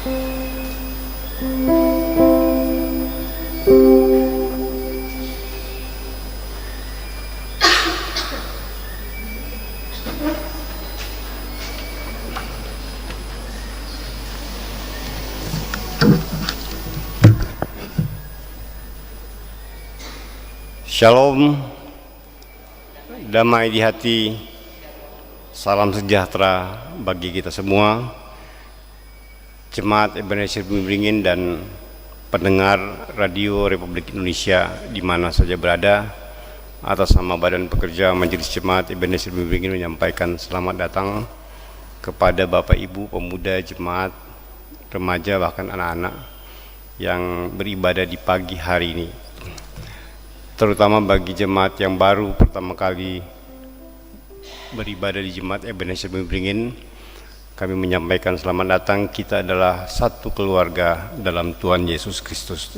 Shalom, damai di hati, salam sejahtera bagi kita semua, Jemaat Ebenezer Bumi Beringin dan pendengar Radio Republik Indonesia di mana saja berada. Atas nama Badan Pekerja Majelis Jemaat Ebenezer Bumi Beringin menyampaikan selamat datang kepada Bapak Ibu pemuda, jemaat, remaja, bahkan anak-anak yang beribadah di pagi hari ini. Terutama bagi jemaat yang baru pertama kali beribadah di Jemaat Ebenezer Bumi Beringin, kami menyampaikan selamat datang. Kita adalah satu keluarga dalam Tuhan Yesus Kristus.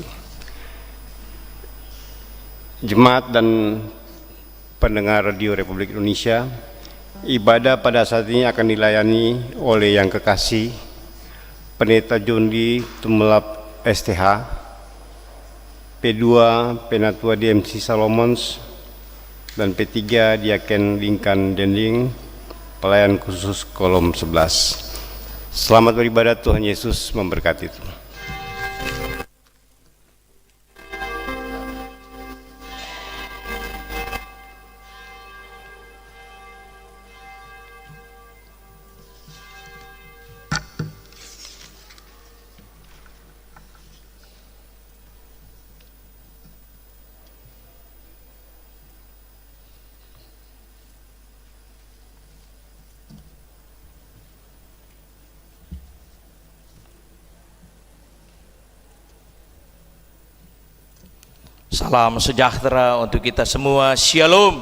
Jemaat dan pendengar Radio Republik Indonesia, ibadah pada saat ini akan dilayani oleh yang kekasih Pendeta John Lee Tumelap STH, P2 Penatua DMC Salomons, dan P3 Diaken Lingkan Dending, pelayan khusus kolom 11. Selamat beribadah, Tuhan Yesus memberkati. Salam sejahtera untuk kita semua. Shalom.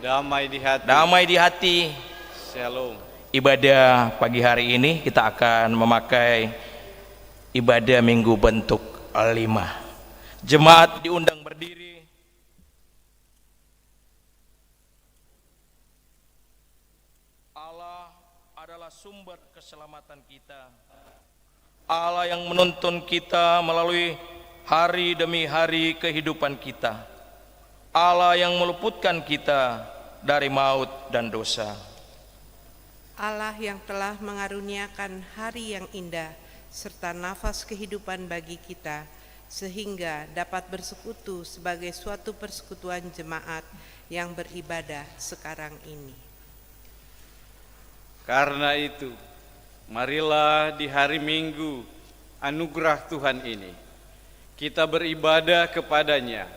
Damai di hati. Damai di hati. Shalom. Ibadah pagi hari ini kita akan memakai ibadah minggu bentuk 5. Jemaat diundang berdiri. Allah adalah sumber keselamatan kita. Allah yang menuntun kita melalui hari demi hari kehidupan kita. Allah yang meluputkan kita dari maut dan dosa. Allah yang telah mengaruniakan hari yang indah serta nafas kehidupan bagi kita, sehingga dapat bersekutu sebagai suatu persekutuan jemaat yang beribadah sekarang ini. Karena itu, marilah di hari Minggu anugerah Tuhan ini kita beribadah kepadanya,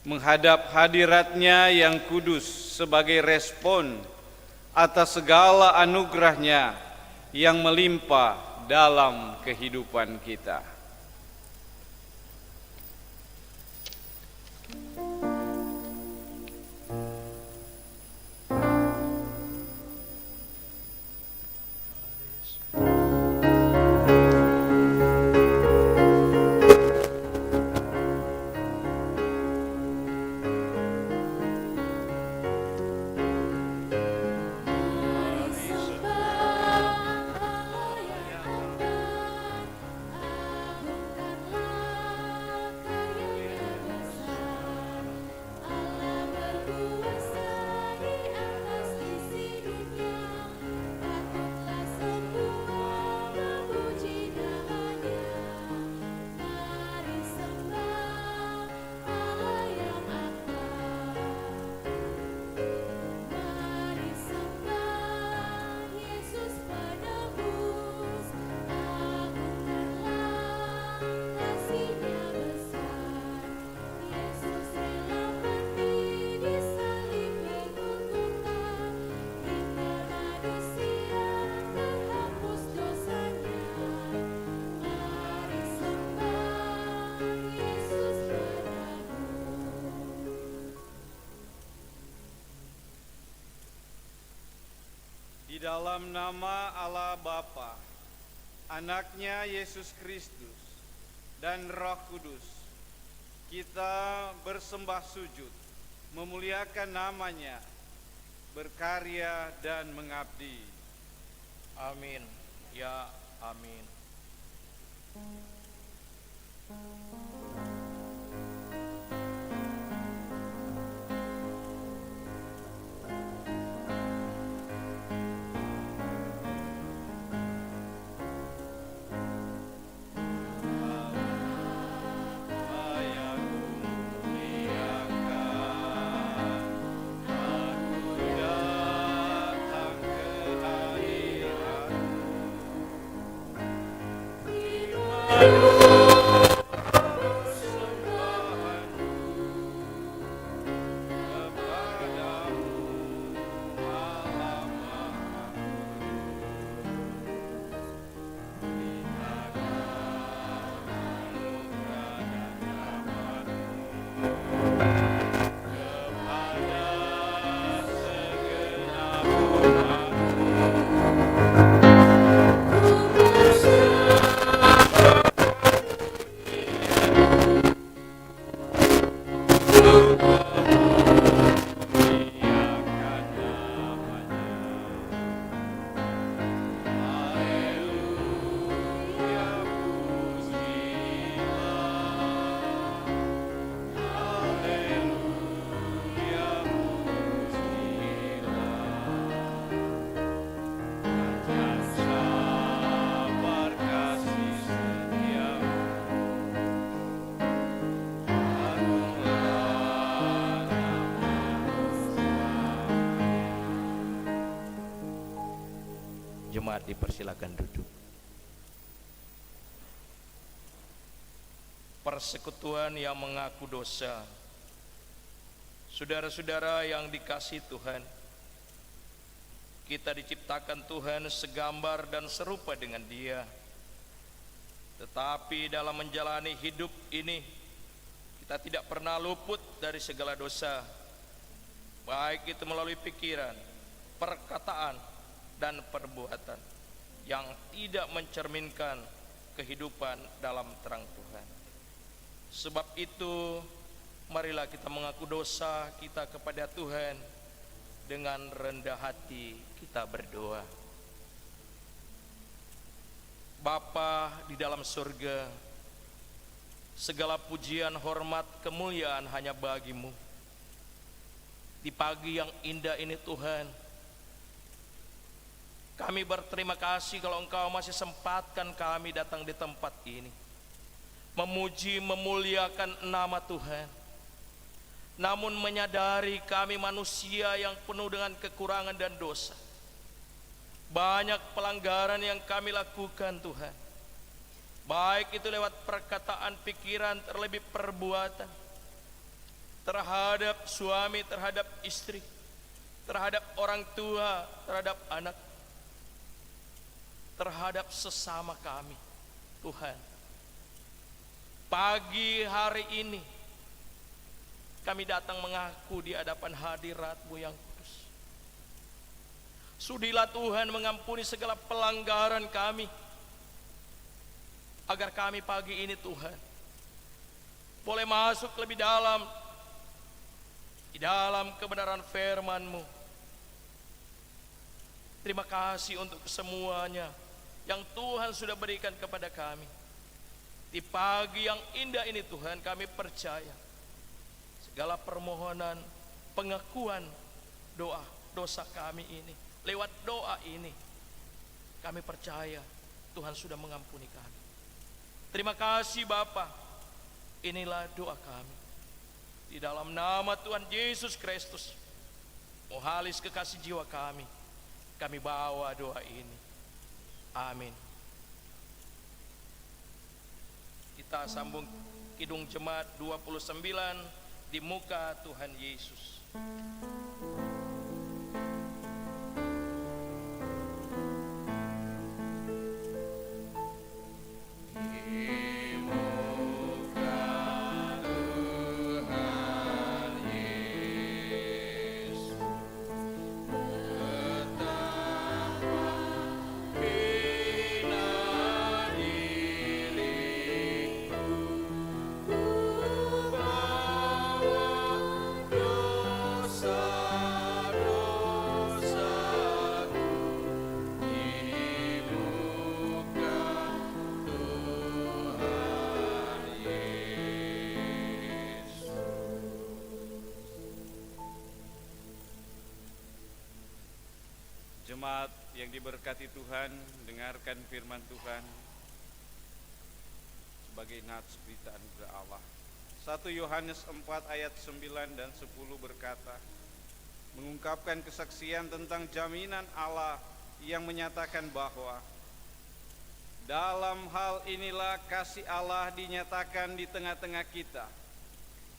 menghadap hadiratnya yang kudus sebagai respon atas segala anugerahnya yang melimpah dalam kehidupan kita. Di dalam nama Allah Bapa, Anaknya Yesus Kristus, dan Roh Kudus, kita bersembah sujud, memuliakan namanya, berkarya dan mengabdi. Amin. Ya, amin. Jemaat dipersilakan duduk. Persekutuan yang mengaku dosa. Saudara-saudara yang dikasihi Tuhan, kita diciptakan Tuhan segambar dan serupa dengan Dia. Tetapi dalam menjalani hidup ini, kita tidak pernah luput dari segala dosa, baik itu melalui pikiran, perkataan, dan perbuatan yang tidak mencerminkan kehidupan dalam terang Tuhan. Sebab itu, marilah kita mengaku dosa kita kepada Tuhan. Dengan rendah hati kita berdoa. Bapa di dalam surga, segala pujian, hormat, kemuliaan hanya bagi-Mu. Di pagi yang indah ini Tuhan, kami berterima kasih kalau Engkau masih sempatkan kami datang di tempat ini, memuji, memuliakan nama Tuhan. Namun menyadari kami manusia yang penuh dengan kekurangan dan dosa. Banyak pelanggaran yang kami lakukan Tuhan, baik itu lewat perkataan, pikiran, terlebih perbuatan, terhadap suami, terhadap istri, terhadap orang tua, terhadap anak, terhadap sesama kami. Tuhan, pagi hari ini kami datang mengaku di hadapan hadirat-Mu yang kudus. Sudilah Tuhan mengampuni segala pelanggaran kami, agar kami pagi ini Tuhan boleh masuk lebih dalam di dalam kebenaran firman-Mu. Terima kasih untuk semuanya yang Tuhan sudah berikan kepada kami. Di pagi yang indah ini Tuhan, kami percaya segala permohonan, pengakuan doa, dosa kami ini, lewat doa ini, kami percaya Tuhan sudah mengampuni kami. Terima kasih Bapa. Inilah doa kami. Di dalam nama Tuhan Yesus Kristus, Muhalis kekasih jiwa kami bawa doa ini. Amin. Kita sambung Kidung Jemaat 29, Di Muka Tuhan Yesus. Dosa Jemaat yang diberkati Tuhan, dengarkan firman Tuhan sebagai nats berita anugerah Allah. 1 Yohanes 4 ayat 9 dan 10 berkata, mengungkapkan kesaksian tentang jaminan Allah yang menyatakan bahwa dalam hal inilah kasih Allah dinyatakan di tengah-tengah kita,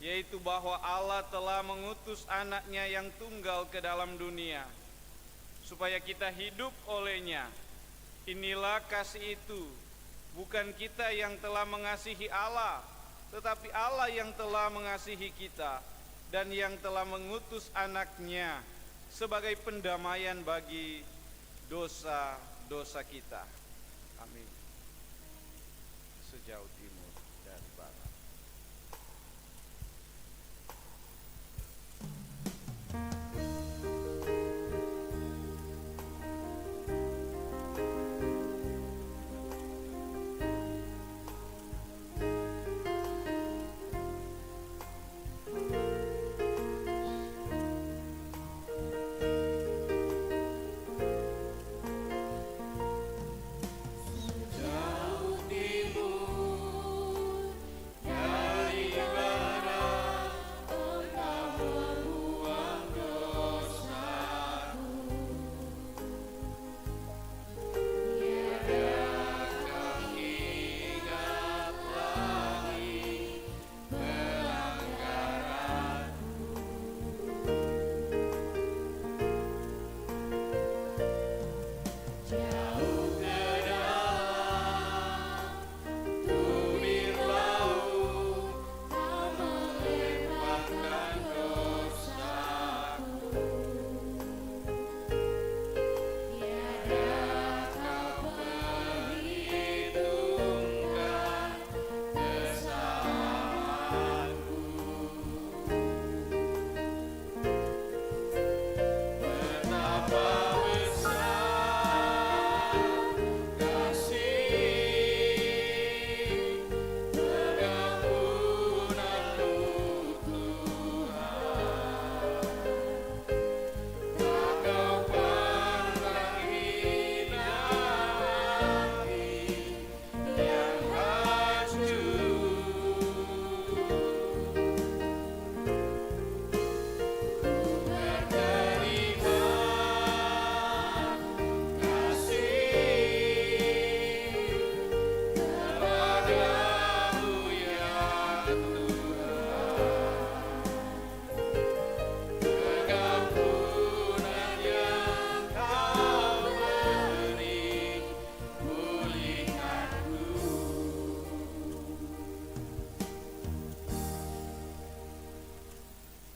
yaitu bahwa Allah telah mengutus anaknya yang tunggal ke dalam dunia, supaya kita hidup olehnya. Inilah kasih itu, bukan kita yang telah mengasihi Allah, tetapi Allah yang telah mengasihi kita dan yang telah mengutus anaknya sebagai pendamaian bagi dosa-dosa kita. Amin. Sejauh timur dan barat.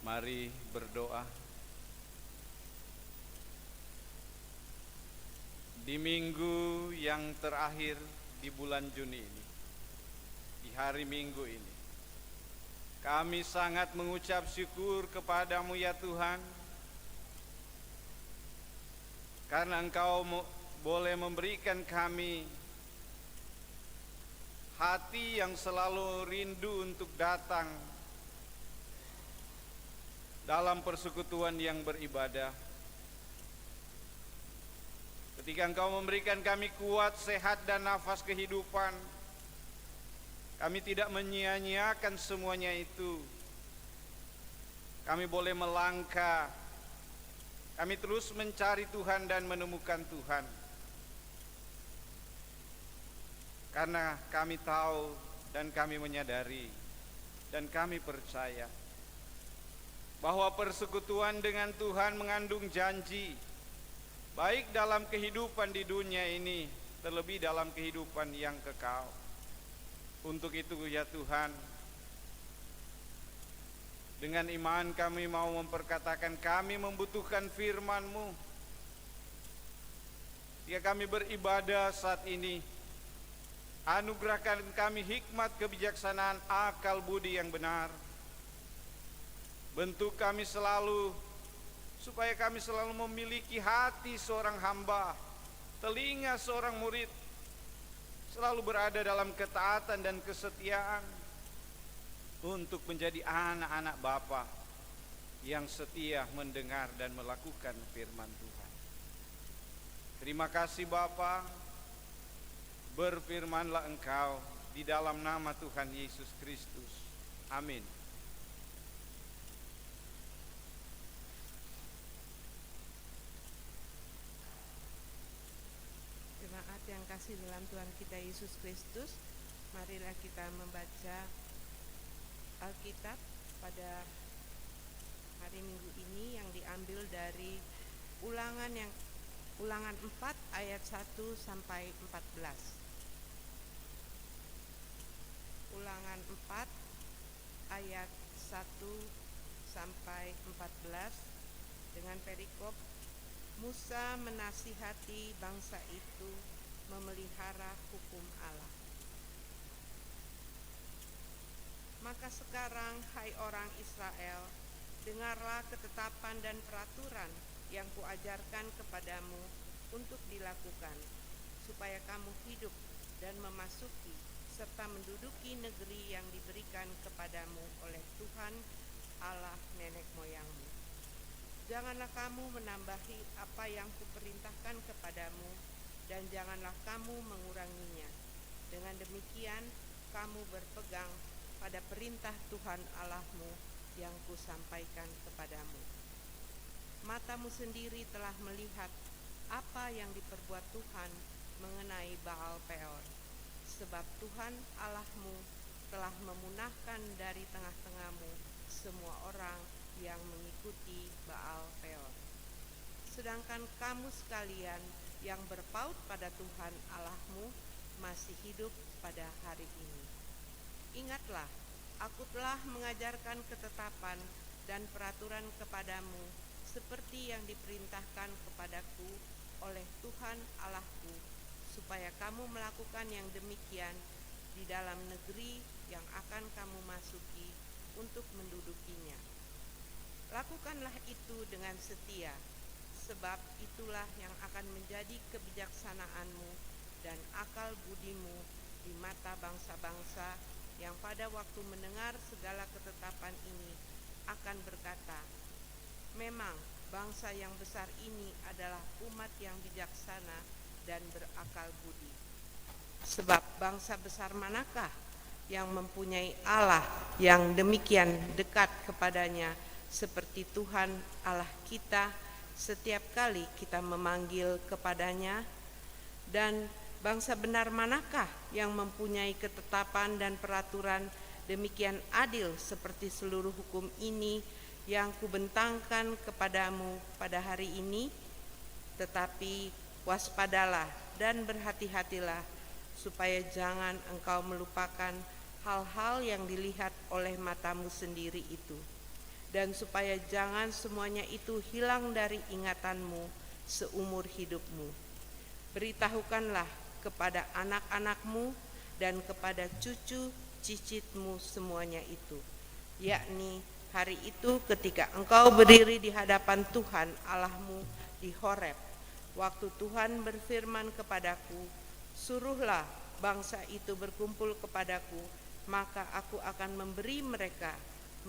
Mari berdoa. Di minggu yang terakhir di bulan Juni ini, di hari Minggu ini, kami sangat mengucap syukur kepadamu ya Tuhan, karena Engkau boleh memberikan kami hati yang selalu rindu untuk datang dalam persekutuan yang beribadah. Ketika Engkau memberikan kami kuat, sehat, dan nafas kehidupan, kami tidak menyia-nyiakan semuanya itu. Kami boleh melangkah, kami terus mencari Tuhan dan menemukan Tuhan. Karena kami tahu dan kami menyadari dan kami percaya bahwa persekutuan dengan Tuhan mengandung janji, baik dalam kehidupan di dunia ini, terlebih dalam kehidupan yang kekal. Untuk itu ya Tuhan, dengan iman kami mau memperkatakan kami membutuhkan firman-Mu. Jika kami beribadah saat ini, anugerahkan kami hikmat, kebijaksanaan, akal budi yang benar. Bentuk kami selalu, supaya kami selalu memiliki hati seorang hamba, telinga seorang murid, selalu berada dalam ketaatan dan kesetiaan untuk menjadi anak-anak Bapa yang setia mendengar dan melakukan firman Tuhan. Terima kasih Bapa, berfirmanlah Engkau di dalam nama Tuhan Yesus Kristus. Amin. Jemaat yang kasih dalam Tuhan kita Yesus Kristus, marilah kita membaca Alkitab pada hari Minggu ini yang diambil dari Ulangan 4 ayat 1 sampai 14. Ulangan 4 ayat 1 sampai 14 dengan perikop Musa menasihati bangsa itu memelihara hukum Allah. Maka sekarang, hai orang Israel, dengarlah ketetapan dan peraturan yang kuajarkan kepadamu untuk dilakukan, supaya kamu hidup dan memasuki serta menduduki negeri yang diberikan kepadamu oleh Tuhan Allah nenek moyangmu. Janganlah kamu menambahi apa yang kuperintahkan kepadamu, dan janganlah kamu menguranginya. Dengan demikian, kamu berpegang pada perintah Tuhan Allahmu yang kusampaikan kepadamu. Matamu sendiri telah melihat apa yang diperbuat Tuhan mengenai Baal Peor, sebab Tuhan Allahmu telah memunahkan dari tengah-tengahmu semua orang yang mengikuti Baal Peor. Sedangkan kamu sekalian yang berpaut pada Tuhan Allahmu masih hidup pada hari ini. Ingatlah, aku telah mengajarkan ketetapan dan peraturan kepadamu seperti yang diperintahkan kepadaku oleh Tuhan Allahku, supaya kamu melakukan yang demikian di dalam negeri yang akan kamu masuki untuk mendudukinya. Lakukanlah itu dengan setia, sebab itulah yang akan menjadi kebijaksanaanmu dan akal budimu di mata bangsa-bangsa yang pada waktu mendengar segala ketetapan ini akan berkata, memang bangsa yang besar ini adalah umat yang bijaksana dan berakal budi. Sebab bangsa besar manakah yang mempunyai Allah yang demikian dekat kepadanya seperti Tuhan Allah kita setiap kali kita memanggil kepadanya? Dan bangsa benar manakah yang mempunyai ketetapan dan peraturan demikian adil seperti seluruh hukum ini yang kubentangkan kepadamu pada hari ini? Tetapi waspadalah dan berhati-hatilah, supaya jangan engkau melupakan hal-hal yang dilihat oleh matamu sendiri itu, dan supaya jangan semuanya itu hilang dari ingatanmu seumur hidupmu. Beritahukanlah kepada anak-anakmu dan kepada cucu cicitmu semuanya itu, yakni hari itu ketika engkau berdiri di hadapan Tuhan Allahmu di Horeb, waktu Tuhan berfirman kepadaku, suruhlah bangsa itu berkumpul kepadaku, maka aku akan memberi mereka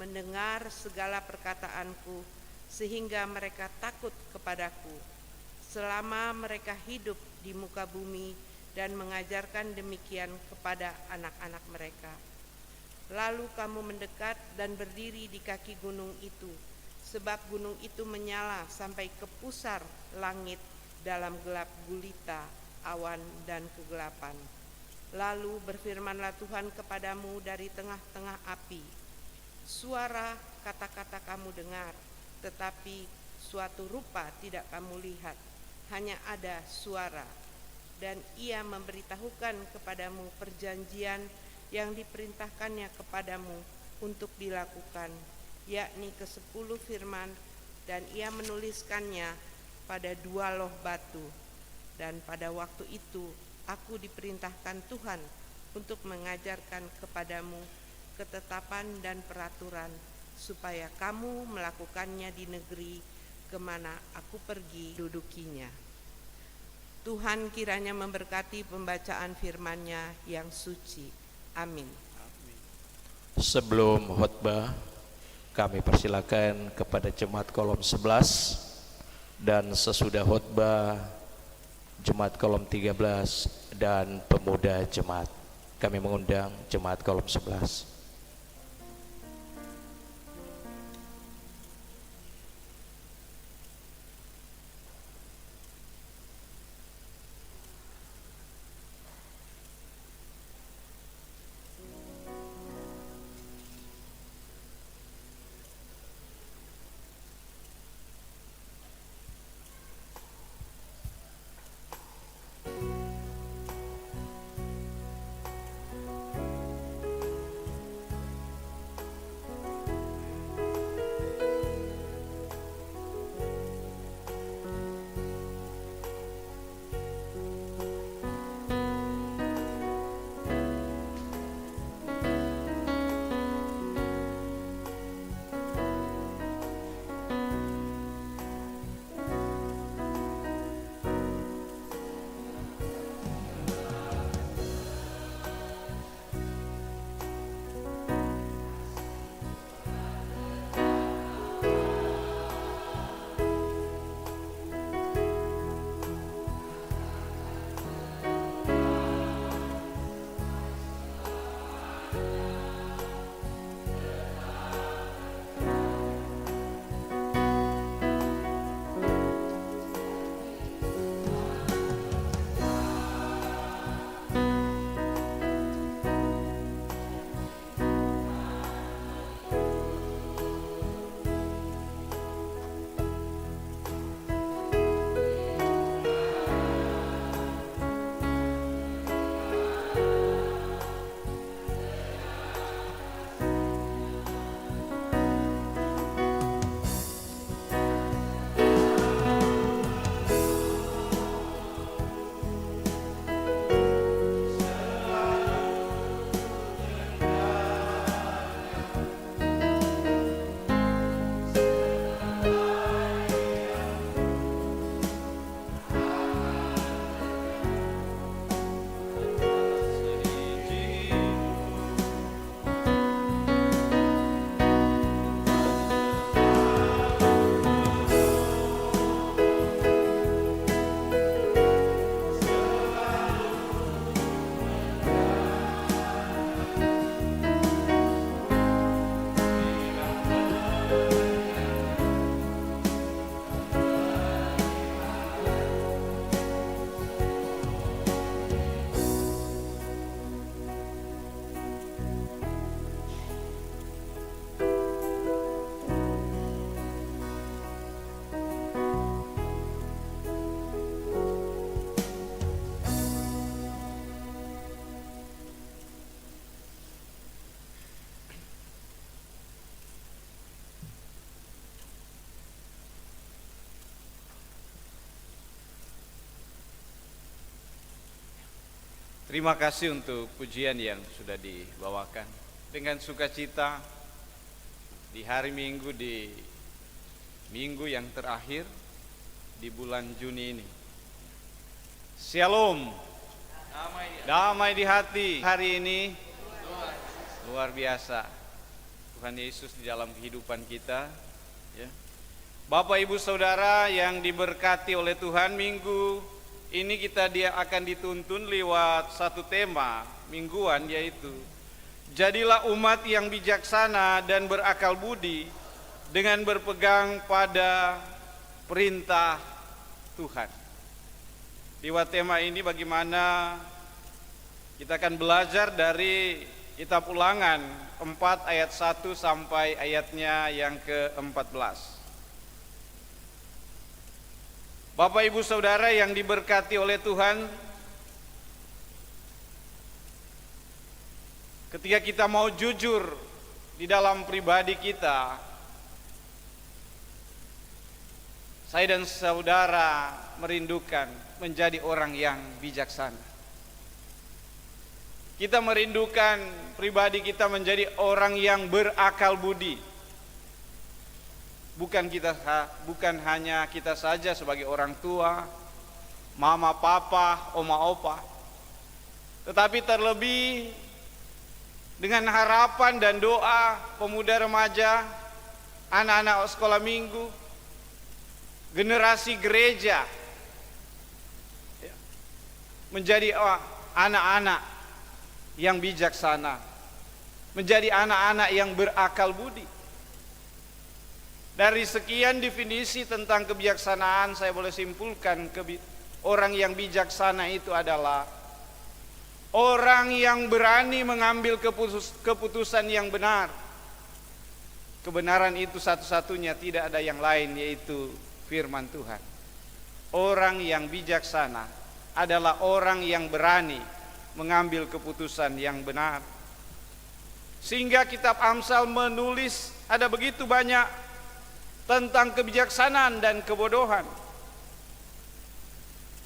mendengar segala perkataanku, sehingga mereka takut kepadaku selama mereka hidup di muka bumi, dan mengajarkan demikian kepada anak-anak mereka. Lalu kamu mendekat dan berdiri di kaki gunung itu, sebab gunung itu menyala sampai ke pusar langit dalam gelap gulita, awan dan kegelapan. Lalu berfirmanlah Tuhan kepadamu dari tengah-tengah api, suara kata-kata kamu dengar, tetapi suatu rupa tidak kamu lihat, hanya ada suara. Dan ia memberitahukan kepadamu perjanjian yang diperintahkannya kepadamu untuk dilakukan, yakni ke-10 firman, dan ia menuliskannya pada 2 loh batu. Dan pada waktu itu aku diperintahkan Tuhan untuk mengajarkan kepadamu ketetapan dan peraturan, supaya kamu melakukannya di negeri kemana aku pergi dudukinya. Tuhan kiranya memberkati pembacaan firman-Nya yang suci. Amin. Sebelum khotbah, kami persilakan kepada jemaat kolom 11, dan sesudah khotbah Jemaat Kolom 13 dan Pemuda Jemaat. Kami mengundang Jemaat Kolom 11. Terima kasih untuk pujian yang sudah dibawakan. Dengan sukacita di hari Minggu, di minggu yang terakhir di bulan Juni ini. Shalom. Damai di hati. Hari ini luar biasa. Tuhan Yesus di dalam kehidupan kita. Ya. Bapak Ibu Saudara yang diberkati oleh Tuhan, minggu ini dia akan dituntun lewat satu tema mingguan, yaitu jadilah umat yang bijaksana dan berakal budi dengan berpegang pada perintah Tuhan. Lewat tema ini bagaimana kita akan belajar dari kitab Ulangan 4 ayat 1 sampai ayatnya yang ke-14. Bapak Ibu Saudara yang diberkati oleh Tuhan, ketika kita mau jujur di dalam pribadi kita, saya dan saudara merindukan menjadi orang yang bijaksana. Kita merindukan pribadi kita menjadi orang yang berakal budi. Bukan hanya kita saja sebagai orang tua, mama, papa, oma, opa, tetapi terlebih dengan harapan dan doa pemuda remaja, anak-anak sekolah minggu, generasi gereja, menjadi anak-anak yang bijaksana, menjadi anak-anak yang berakal budi. Dari sekian definisi tentang kebijaksanaan, saya boleh simpulkan orang yang bijaksana itu adalah orang yang berani mengambil keputusan yang benar. Kebenaran itu satu-satunya, tidak ada yang lain, yaitu firman Tuhan. Orang yang bijaksana adalah orang yang berani mengambil keputusan yang benar. Sehingga kitab Amsal menulis ada begitu banyak tentang kebijaksanaan dan kebodohan.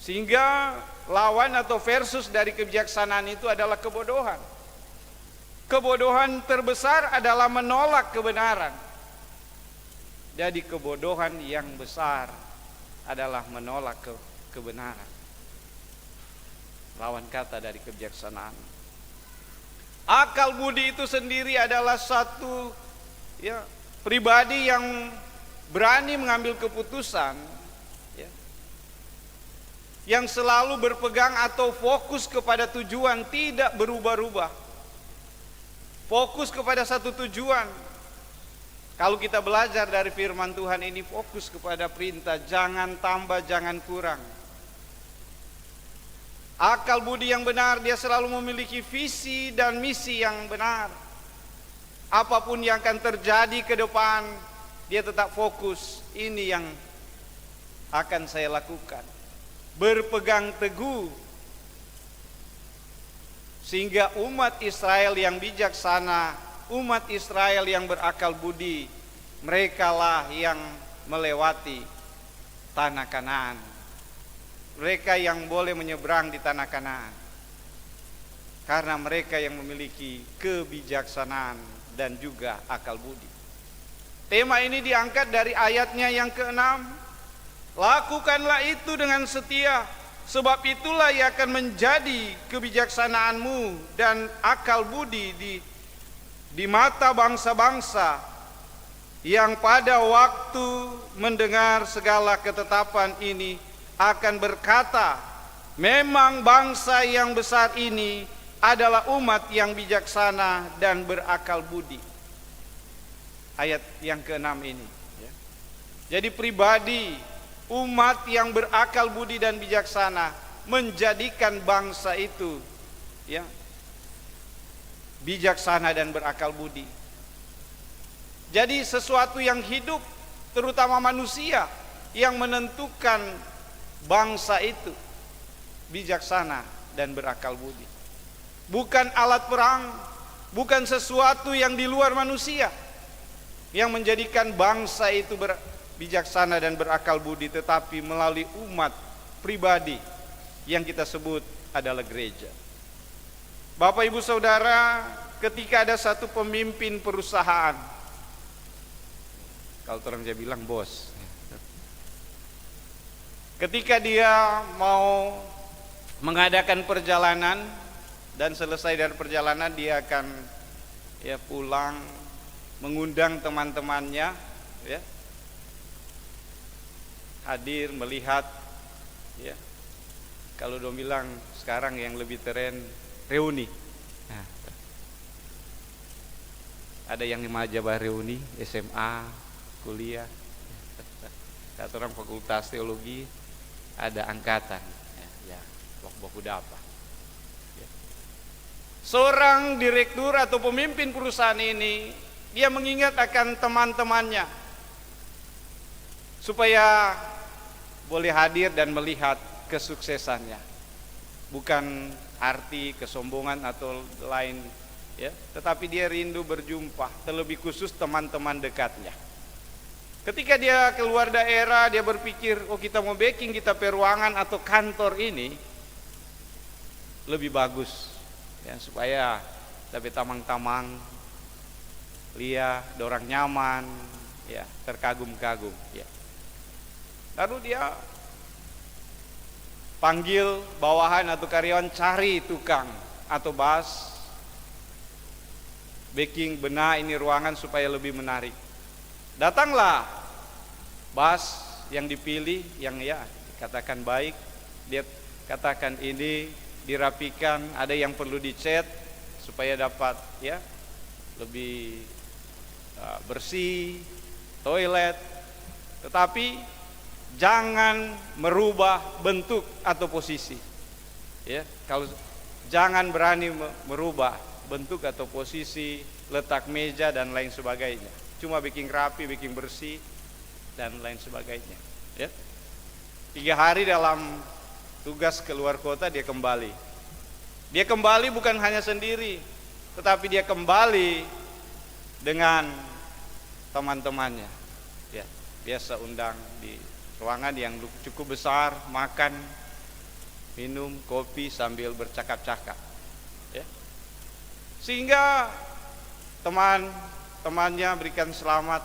Sehingga lawan atau versus dari kebijaksanaan itu adalah kebodohan. Kebodohan terbesar adalah menolak kebenaran. Jadi kebodohan yang besar adalah menolak kebenaran. Lawan kata dari kebijaksanaan. Akal budi itu sendiri adalah satu pribadi yang berani mengambil keputusan, yang selalu berpegang atau fokus kepada tujuan, tidak berubah-ubah. Fokus kepada satu tujuan. Kalau kita belajar dari firman Tuhan ini, fokus kepada perintah, jangan tambah, jangan kurang. Akal budi yang benar, dia selalu memiliki visi dan misi yang benar. Apapun yang akan terjadi ke depan, dia tetap fokus, ini yang akan saya lakukan. Berpegang teguh. Sehingga umat Israel yang bijaksana, umat Israel yang berakal budi, merekalah yang melewati tanah Kanaan. Mereka yang boleh menyeberang di tanah Kanaan. Karena mereka yang memiliki kebijaksanaan dan juga akal budi. Tema ini diangkat dari ayatnya yang ke-6. Lakukanlah itu dengan setia, sebab itulah yang akan menjadi kebijaksanaanmu dan akal budi di mata bangsa-bangsa yang pada waktu mendengar segala ketetapan ini akan berkata, memang bangsa yang besar ini adalah umat yang bijaksana dan berakal budi. Ayat yang ke-6 ini. Jadi pribadi, umat yang berakal budi dan bijaksana menjadikan bangsa itu bijaksana dan berakal budi. Jadi sesuatu yang hidup, terutama manusia, yang menentukan bangsa itu bijaksana dan berakal budi. Bukan alat perang, bukan sesuatu yang di luar manusia yang menjadikan bangsa itu bijaksana dan berakal budi, tetapi melalui umat pribadi yang kita sebut adalah gereja. Bapak Ibu Saudara, ketika ada satu pemimpin perusahaan, kalau orang dia bilang bos, ketika dia mau mengadakan perjalanan dan selesai dari perjalanan, dia akan pulang, mengundang teman-temannya, hadir melihat, kalau dong bilang sekarang yang lebih tren reuni. Nah, ada yang Majabah reuni, SMA, kuliah, kata orang fakultas teologi, ada angkatan, bok-bok udah apa. Seorang direktur atau pemimpin perusahaan ini, dia mengingat akan teman-temannya supaya boleh hadir dan melihat kesuksesannya. Bukan arti kesombongan atau lain, tetapi dia rindu berjumpa, terlebih khusus teman-teman dekatnya. Ketika dia keluar daerah, dia berpikir, kita mau backing kita peruangan atau kantor ini lebih bagus, supaya tapi tamang-tamang, lihat, dorang nyaman, terkagum-kagum. Lalu dia panggil bawahan atau karyawan, cari tukang atau bas, backing benar ini ruangan supaya lebih menarik. Datanglah bas yang dipilih, yang katakan baik, dia katakan ini dirapikan, ada yang perlu dicat supaya dapat ya lebih bersih toilet, tetapi jangan merubah bentuk atau posisi. Ya, kalau jangan berani merubah bentuk atau posisi, letak meja dan lain sebagainya. Cuma bikin rapi, bikin bersih dan lain sebagainya. Ya. 3 hari dalam tugas keluar kota dia kembali. Dia kembali bukan hanya sendiri, tetapi dia kembali dengan teman-temannya. Ya, biasa undang di ruangan yang cukup besar, makan, minum kopi sambil bercakap-cakap. Ya. Sehingga teman-temannya berikan selamat,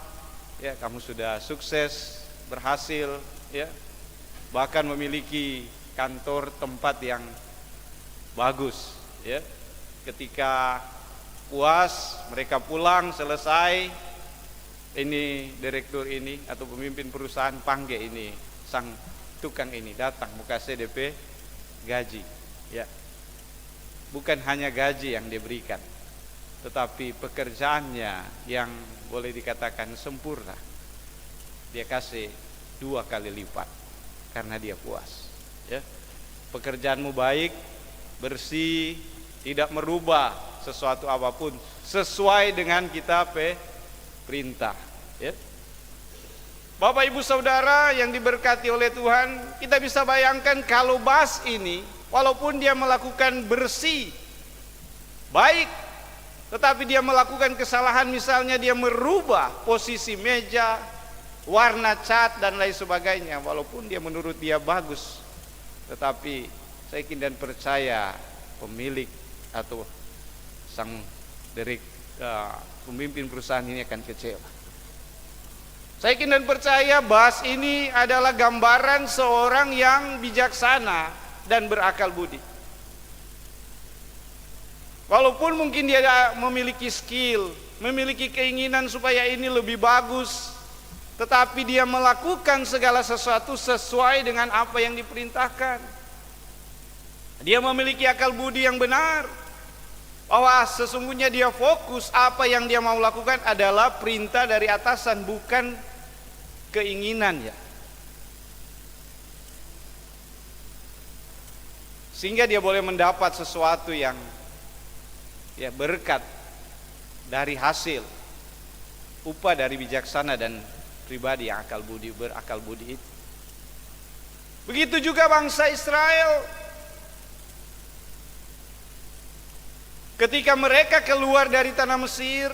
ya kamu sudah sukses, berhasil, ya bahkan memiliki kantor tempat yang bagus. Ya. Ketika puas mereka pulang selesai, ini direktur ini atau pemimpin perusahaan panggil ini sang tukang ini datang mau kasih DP gaji. Ya. Bukan hanya gaji yang diberikan, tetapi pekerjaannya yang boleh dikatakan sempurna. Dia kasih 2 kali lipat karena dia puas. Ya. Pekerjaanmu baik, bersih, tidak merubah sesuatu apapun, sesuai dengan kita perintah. Ya. Bapak Ibu Saudara yang diberkati oleh Tuhan, kita bisa bayangkan kalau Bas ini walaupun dia melakukan bersih, baik, tetapi dia melakukan kesalahan, misalnya dia merubah posisi meja, warna cat dan lain sebagainya, walaupun dia menurut dia bagus, tetapi saya yakin dan percaya pemilik atau sang pemimpin perusahaan ini akan kecewa. Saya yakin dan percaya Bas ini adalah gambaran seorang yang bijaksana dan berakal budi. Walaupun mungkin dia memiliki skill, memiliki keinginan supaya ini lebih bagus, tetapi dia melakukan segala sesuatu sesuai dengan apa yang diperintahkan. Dia memiliki akal budi yang benar, bahwa sesungguhnya dia fokus apa yang dia mau lakukan adalah perintah dari atasan, bukan keinginannya. Sehingga dia boleh mendapat sesuatu yang ya berkat dari hasil upah dari bijaksana dan pribadi yang berakal budi itu. Begitu juga bangsa Israel. Ketika mereka keluar dari tanah Mesir,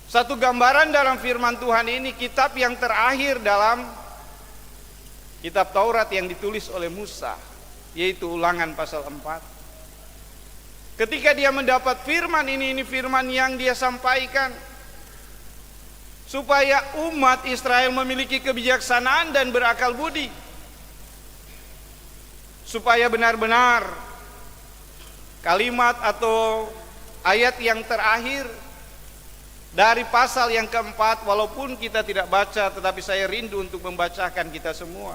satu gambaran dalam firman Tuhan ini, kitab yang terakhir dalam kitab Taurat yang ditulis oleh Musa, yaitu Ulangan pasal 4. Ketika dia mendapat firman ini firman yang dia sampaikan, supaya umat Israel memiliki kebijaksanaan dan berakal budi, supaya benar-benar kalimat atau ayat yang terakhir dari pasal yang keempat, walaupun kita tidak baca, tetapi saya rindu untuk membacakan kita semua.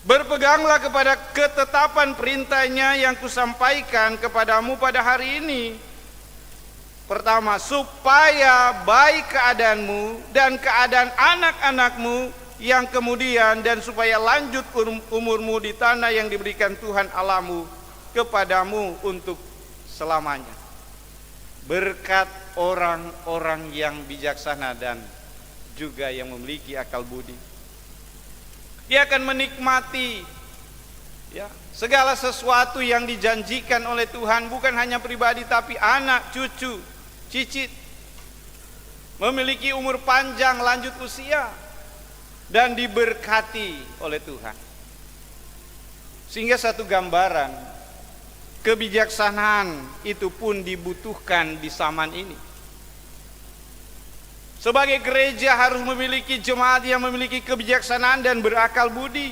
Berpeganglah kepada ketetapan perintahnya yang kusampaikan kepadamu pada hari ini. Pertama, supaya baik keadaanmu dan keadaan anak-anakmu yang kemudian, dan supaya lanjut umurmu di tanah yang diberikan Tuhan Allahmu kepadamu untuk selamanya. Berkat orang-orang yang bijaksana dan juga yang memiliki akal budi, dia akan menikmati ya segala sesuatu yang dijanjikan oleh Tuhan, bukan hanya pribadi tapi anak, cucu, cicit, memiliki umur panjang, lanjut usia, dan diberkati oleh Tuhan. Sehingga satu gambaran kebijaksanaan itu pun dibutuhkan di zaman ini. Sebagai gereja harus memiliki jemaat yang memiliki kebijaksanaan dan berakal budi,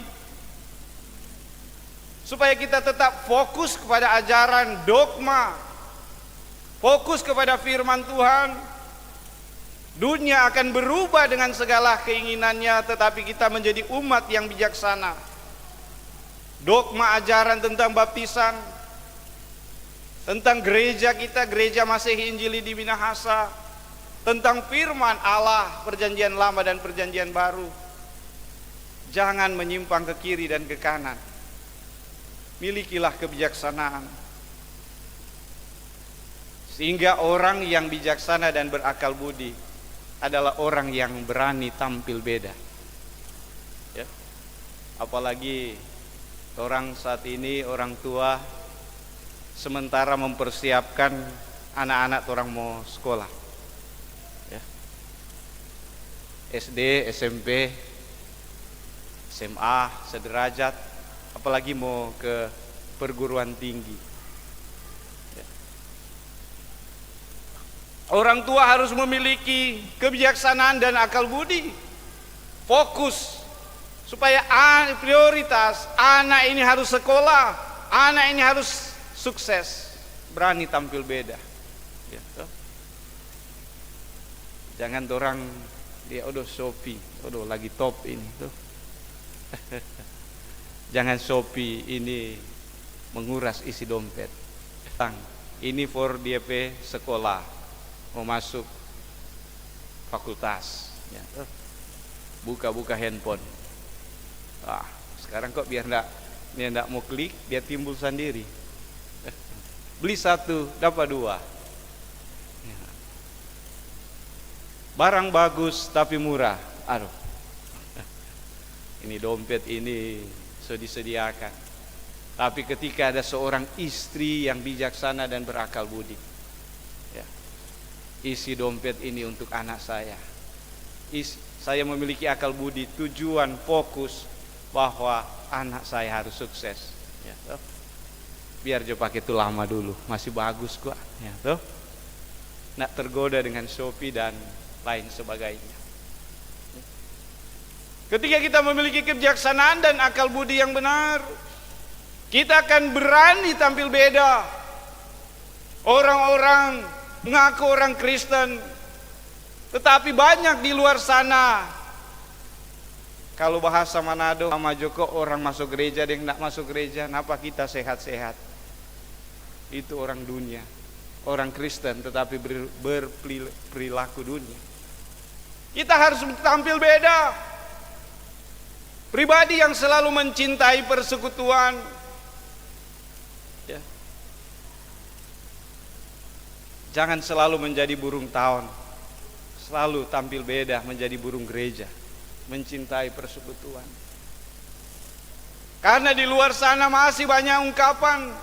supaya kita tetap fokus kepada ajaran dogma, fokus kepada firman Tuhan. Dunia akan berubah dengan segala keinginannya, tetapi kita menjadi umat yang bijaksana, dogma ajaran tentang baptisan, tentang gereja kita, gereja Masehi Injili di Minahasa, tentang firman Allah, perjanjian lama dan perjanjian baru. Jangan menyimpang ke kiri dan ke kanan. Milikilah kebijaksanaan, sehingga orang yang bijaksana dan berakal budi adalah orang yang berani tampil beda. Ya. Apalagi orang saat ini, orang tua sementara mempersiapkan anak-anak orang mau sekolah, ya. SD, SMP, SMA, sederajat, apalagi mau ke perguruan tinggi. Ya. Orang tua harus memiliki kebijaksanaan dan akal budi, fokus supaya prioritas anak ini harus sekolah, anak ini harus sukses, berani tampil beda. Ya, toh. Jangan orang dia Shopee, lagi top ini tuh. Jangan Shopee ini menguras isi dompet. Ini for DP sekolah, mau masuk fakultas, ya, buka handphone. Sekarang kok biar enggak mau klik, dia timbul sendiri. Beli 1 dapat 2. Ya. Barang bagus tapi murah. Aduh, ini dompet ini sudah disediakan. Tapi ketika ada seorang istri yang bijaksana dan berakal budi, ya, isi dompet ini untuk anak saya. Saya memiliki akal budi, tujuan, fokus bahwa anak saya harus sukses. Ya, toh. Biar jo pakai itu lama dulu, masih bagus kok. Ya, toh. Nak tergoda dengan Shopee dan lain sebagainya. Ketika kita memiliki kebijaksanaan dan akal budi yang benar, kita akan berani tampil beda. Orang-orang mengaku orang Kristen, tetapi banyak di luar sana. Kalau bahasa Manado sama Joko, orang masuk gereja dan tidak masuk gereja, kenapa kita sehat-sehat? Itu orang dunia, orang Kristen tetapi berperilaku dunia. Kita harus tampil beda. Pribadi yang selalu mencintai persekutuan, ya. Jangan selalu menjadi burung tahun, selalu tampil beda menjadi burung gereja, mencintai persekutuan. Karena di luar sana masih banyak ungkapan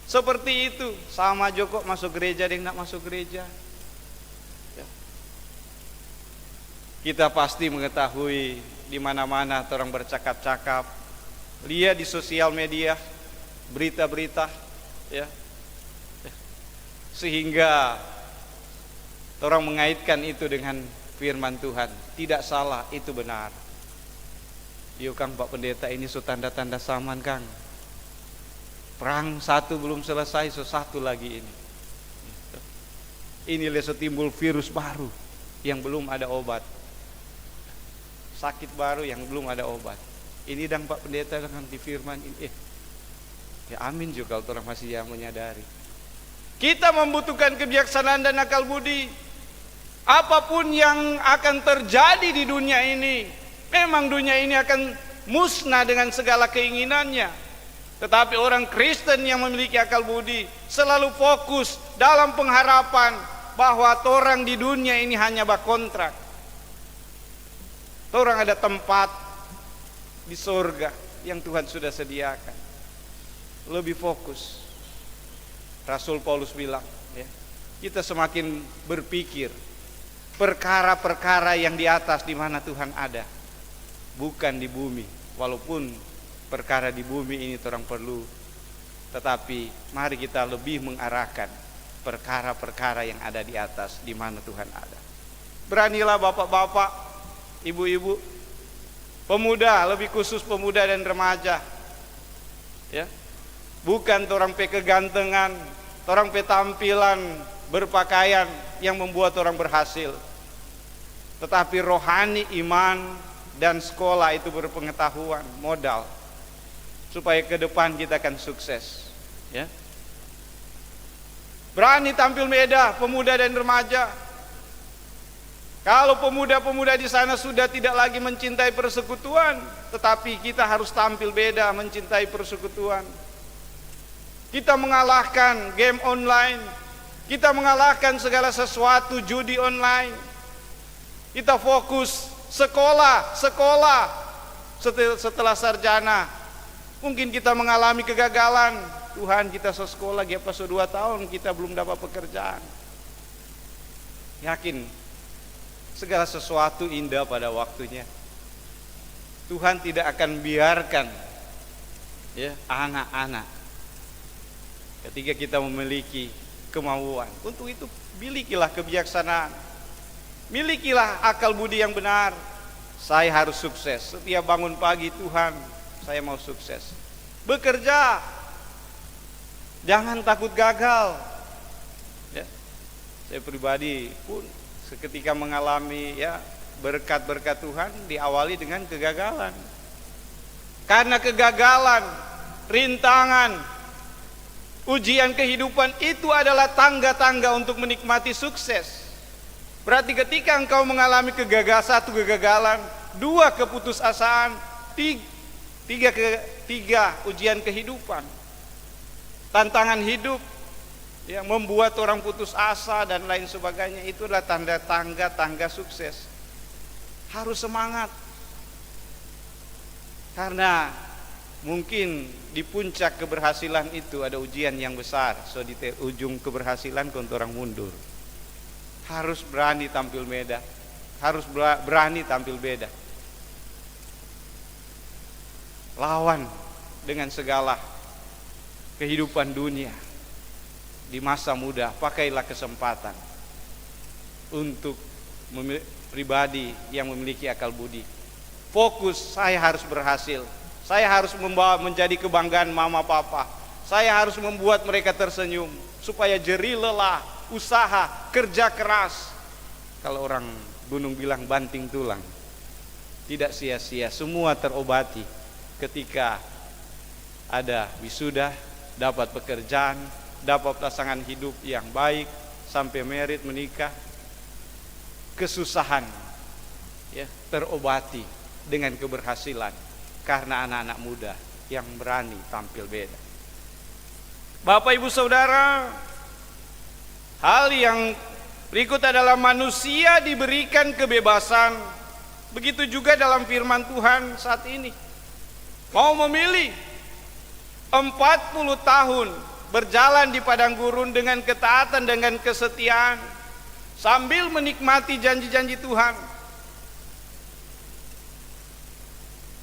seperti itu. Sama Joko masuk gereja, dia tidak masuk gereja. Ya. Kita pasti mengetahui di mana-mana orang bercakap-cakap, lihat di sosial media, berita-berita, ya, sehingga orang mengaitkan itu dengan firman Tuhan. Tidak salah, itu benar. Yuk Kang, Pak Pendeta, ini so tanda-tanda zaman Kang. Perang satu belum selesai, so satu lagi ini. Ini so timbul virus baru yang belum ada obat. Sakit baru yang belum ada obat. Ini dan Pak Pendeta dengan di firman ini. Ya amin juga kalau orang masih yang menyadari. Kita membutuhkan kebijaksanaan dan akal budi. Apapun yang akan terjadi di dunia ini, memang dunia ini akan musnah dengan segala keinginannya. Tetapi orang Kristen yang memiliki akal budi selalu fokus dalam pengharapan bahwa orang di dunia ini hanya berkontrak. Orang ada tempat di surga yang Tuhan sudah sediakan. Lebih fokus. Rasul Paulus bilang, ya, kita semakin berpikir perkara-perkara yang di atas di mana Tuhan ada, bukan di bumi. Walaupun perkara di bumi ini orang perlu, tetapi mari kita lebih mengarahkan perkara-perkara yang ada di atas di mana Tuhan ada. Beranilah bapak-bapak, ibu-ibu, pemuda, lebih khusus pemuda dan remaja, ya, bukan orang pe kegantengan, orang pe tampilan berpakaian yang membuat orang berhasil, tetapi rohani, iman dan sekolah itu berpengetahuan, modal. supaya ke depan kita akan sukses, ya. Berani tampil beda pemuda dan remaja. Kalau pemuda-pemuda di sana sudah tidak lagi mencintai persekutuan, tetapi kita harus tampil beda mencintai persekutuan. Kita mengalahkan game online, kita mengalahkan segala sesuatu judi online. Kita fokus sekolah. Setelah sarjana, mungkin kita mengalami kegagalan. Tuhan, kita sekolah apa 2 tahun kita belum dapat pekerjaan. Yakin segala sesuatu indah pada waktunya. Tuhan tidak akan biarkan, ya, anak-anak ketika kita memiliki kemauan. Untuk itu milikilah kebijaksanaan, milikilah akal budi yang benar. Saya harus sukses. Setiap bangun pagi, Tuhan, saya mau sukses. Bekerja, jangan takut gagal, ya. Saya pribadi pun seketika mengalami, ya, berkat-berkat Tuhan diawali dengan kegagalan. Karena kegagalan, rintangan, ujian kehidupan itu adalah tangga-tangga untuk menikmati sukses. Berarti ketika engkau mengalami satu kegagalan, 2 keputusasaan, 3 ujian kehidupan, tantangan hidup, yang membuat orang putus asa dan lain sebagainya, itu adalah tangga sukses. Harus semangat, karena mungkin di puncak keberhasilan itu ada ujian yang besar. So di ujung keberhasilan kau orang mundur. Harus berani tampil beda, harus berani tampil beda. Lawan dengan segala kehidupan dunia. Di masa muda, pakailah kesempatan untuk pribadi yang memiliki akal budi. Fokus, saya harus berhasil. Saya harus menjadi kebanggaan mama papa. Saya harus membuat mereka tersenyum supaya jerih lelah, usaha, kerja keras. Kalau orang gunung bilang banting tulang, tidak sia-sia, semua terobati ketika ada wisuda, dapat pekerjaan, dapat pasangan hidup yang baik, sampai merit, menikah. Kesusahan, ya, terobati dengan keberhasilan karena anak-anak muda yang berani tampil beda. Bapak Ibu Saudara, hal yang berikut adalah manusia diberikan kebebasan. Begitu juga dalam firman Tuhan saat ini. Mau memilih 40 tahun berjalan di padang gurun dengan ketaatan, dengan kesetiaan, sambil menikmati janji-janji Tuhan.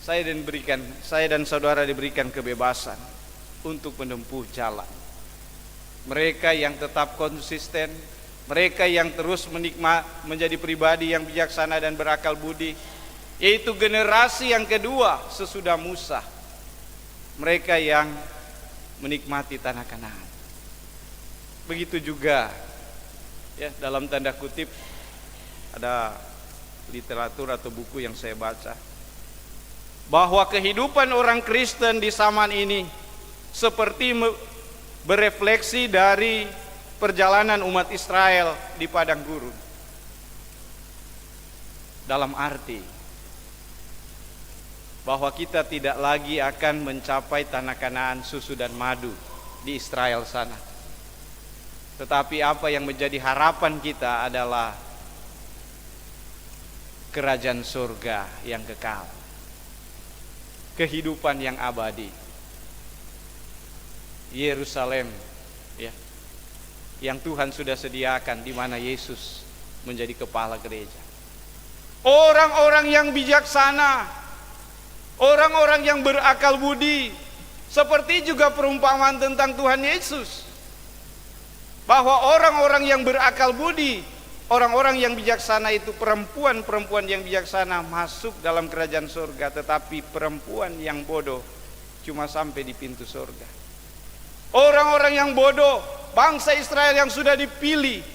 Saya dan saudara diberikan kebebasan untuk menempuh jalan. Mereka yang tetap konsisten, mereka yang terus menjadi pribadi yang bijaksana dan berakal budi, yaitu generasi yang kedua sesudah Musa. Mereka yang menikmati tanah Kanaan. Begitu juga, ya, dalam tanda kutip ada literatur atau buku yang saya baca, bahwa kehidupan orang Kristen di zaman ini seperti berefleksi dari perjalanan umat Israel di padang gurun. Dalam arti bahwa kita tidak lagi akan mencapai tanah Kanaan susu dan madu di Israel sana. Tetapi apa yang menjadi harapan kita adalah kerajaan surga yang kekal, kehidupan yang abadi, Yerusalem, ya, yang Tuhan sudah sediakan, di mana Yesus menjadi kepala gereja. Orang-orang yang bijaksana, orang-orang yang berakal budi, seperti juga perumpamaan tentang Tuhan Yesus, bahwa orang-orang yang berakal budi, orang-orang yang bijaksana itu, perempuan-perempuan yang bijaksana masuk dalam kerajaan surga, tetapi perempuan yang bodoh cuma sampai di pintu surga. Orang-orang yang bodoh, bangsa Israel yang sudah dipilih,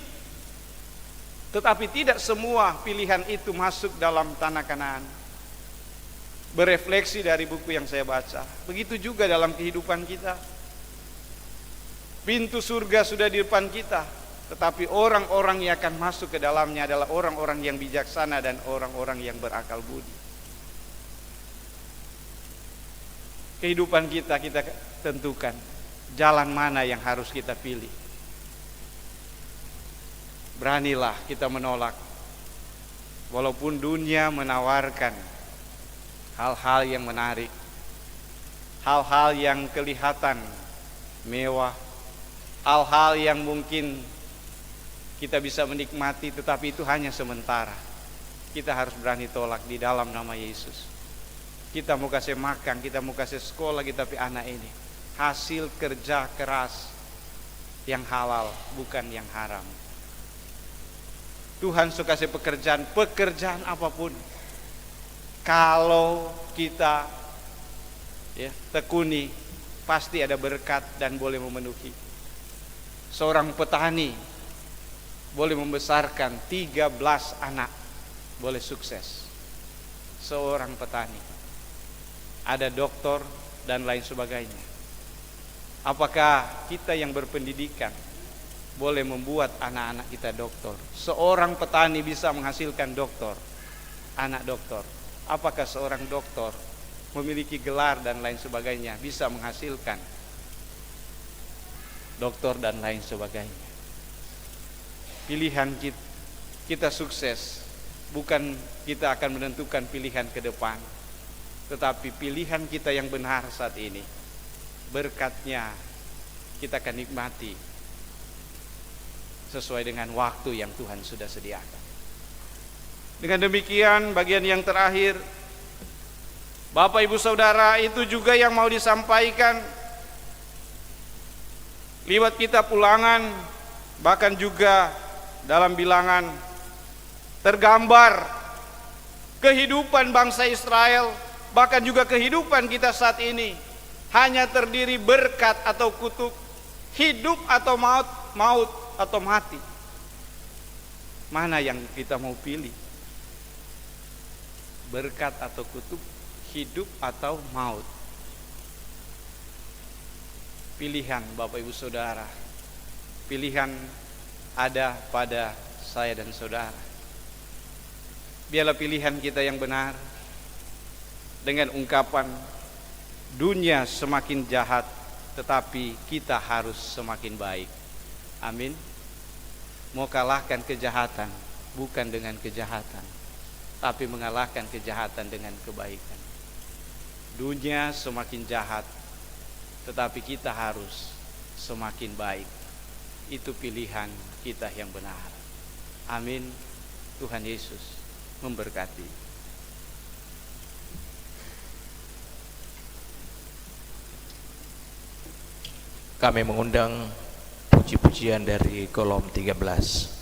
tetapi tidak semua pilihan itu masuk dalam tanah Kanaan. berefleksi dari buku yang saya baca. Begitu juga dalam kehidupan kita. Pintu surga sudah di depan kita, tetapi orang-orang yang akan masuk ke dalamnya adalah orang-orang yang bijaksana dan orang-orang yang berakal budi. Kehidupan kita tentukan jalan mana yang harus kita pilih. Beranilah kita menolak, walaupun dunia menawarkan hal-hal yang menarik, hal-hal yang kelihatan mewah, hal-hal yang mungkin kita bisa menikmati, tetapi itu hanya sementara. Kita harus berani tolak di dalam nama Yesus. Kita mau kasih makan, kita mau kasih sekolah, tapi anak ini hasil kerja keras yang halal, bukan yang haram. Tuhan suka kasih pekerjaan apapun. Kalau kita tekuni, pasti ada berkat dan boleh memenuhi. Seorang petani boleh membesarkan 13 anak, boleh sukses. Seorang petani. Ada doktor dan lain sebagainya. Apakah kita yang berpendidikan boleh membuat anak-anak kita doktor? Seorang petani bisa menghasilkan doktor, anak doktor. Apakah seorang doktor memiliki gelar dan lain sebagainya bisa menghasilkan doktor dan lain sebagainya? Pilihan kita sukses bukan kita akan menentukan pilihan ke depan, tetapi pilihan kita yang benar saat ini, berkatnya kita akan nikmati sesuai dengan waktu yang Tuhan sudah sediakan. Dengan demikian, bagian yang terakhir, Bapak Ibu Saudara, itu juga yang mau disampaikan lewat kitab Ulangan, bahkan juga dalam bilangan tergambar kehidupan bangsa Israel, bahkan juga kehidupan kita saat ini hanya terdiri berkat atau kutuk, hidup atau maut, maut atau mati. Mana yang kita mau pilih? Berkat atau kutuk, hidup atau maut? Pilihan Bapak Ibu Saudara, pilihan ada pada saya dan saudara. Biarlah pilihan kita yang benar, dengan ungkapan dunia semakin jahat, tetapi kita harus semakin baik. Amin. Mau kalahkan kejahatan bukan dengan kejahatan, tapi mengalahkan kejahatan dengan kebaikan. Dunia semakin jahat, tetapi kita harus semakin baik. Itu pilihan kita yang benar. Amin. Tuhan Yesus memberkati. Kami mengundang puji-pujian dari kolom 13.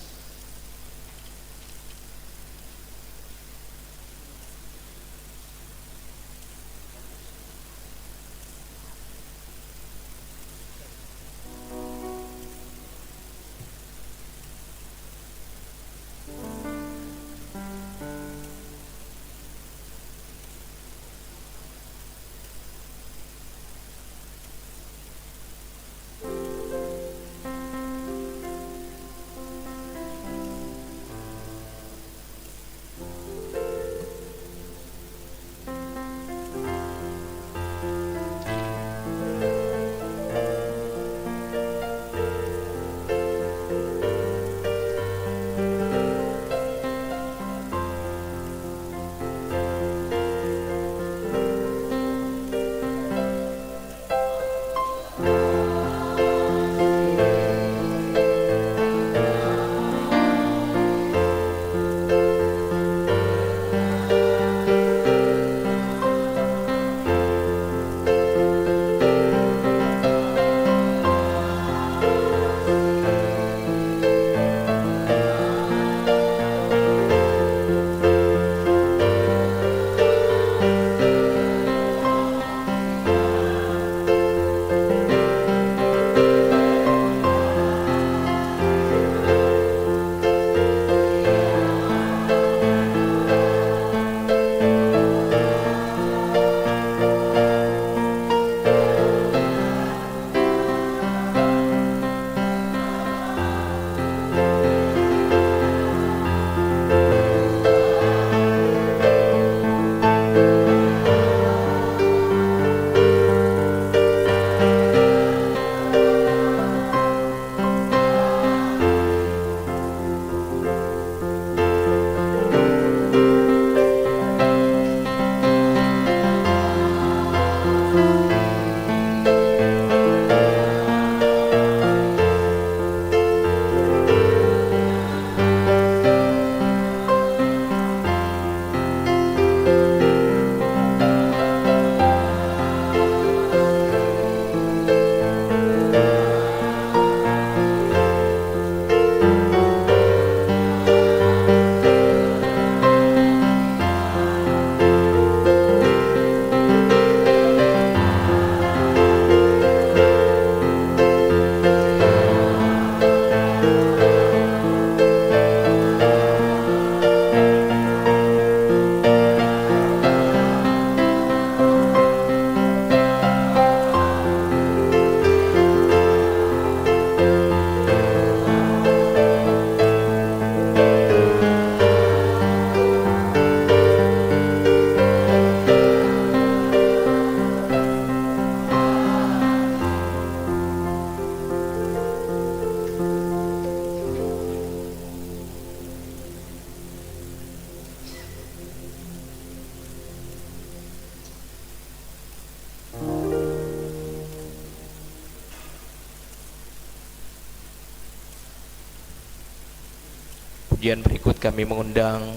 Kemudian berikut kami mengundang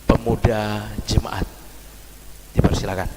pemuda jemaat. Dipersilakan.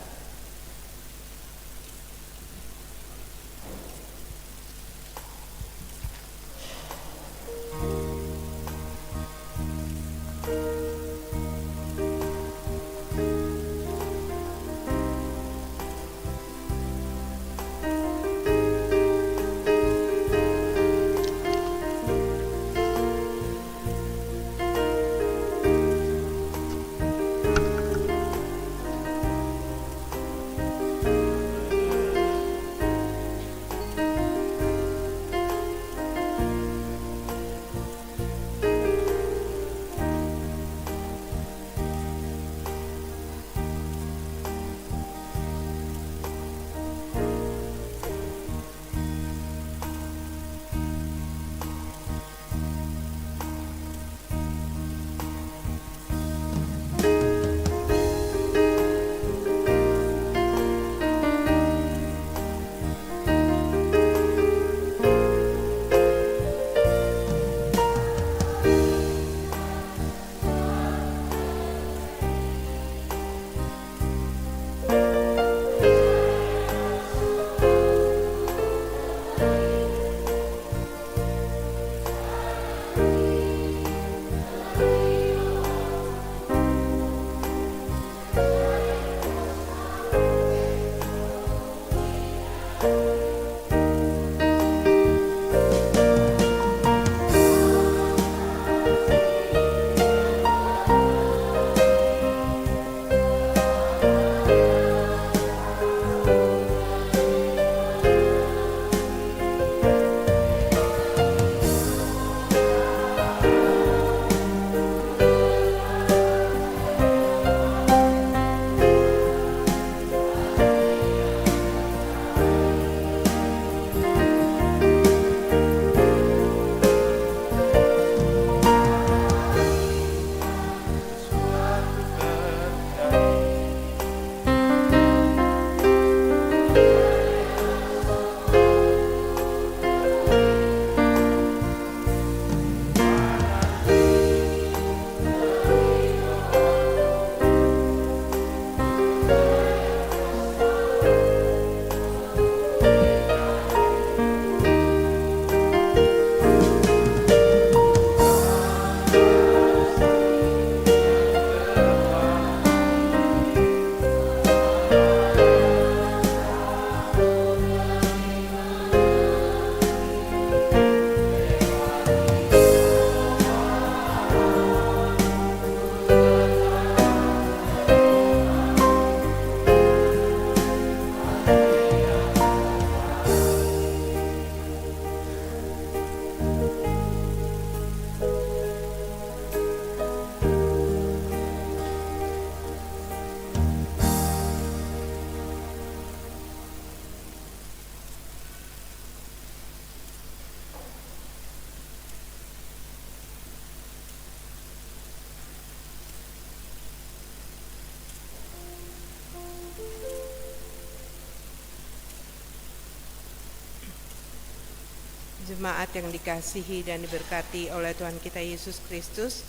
Jemaat yang dikasihi dan diberkati oleh Tuhan kita Yesus Kristus,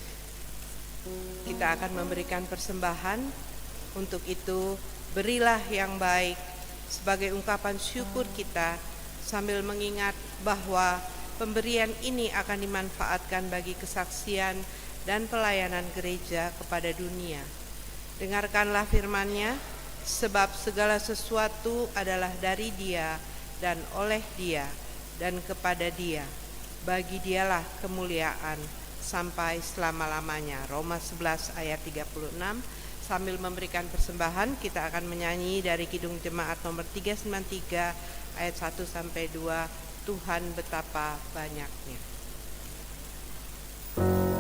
kita akan memberikan persembahan. Untuk itu, berilah yang baik sebagai ungkapan syukur kita, sambil mengingat bahwa pemberian ini akan dimanfaatkan bagi kesaksian dan pelayanan gereja kepada dunia. Dengarkanlah firman-Nya, sebab segala sesuatu adalah dari Dia dan oleh Dia dan kepada Dia. Bagi Dialah kemuliaan sampai selama-lamanya. Roma 11 ayat 36. Sambil memberikan persembahan, kita akan menyanyi dari Kidung Jemaat nomor 393 ayat 1 sampai 2. Tuhan betapa banyaknya. Terima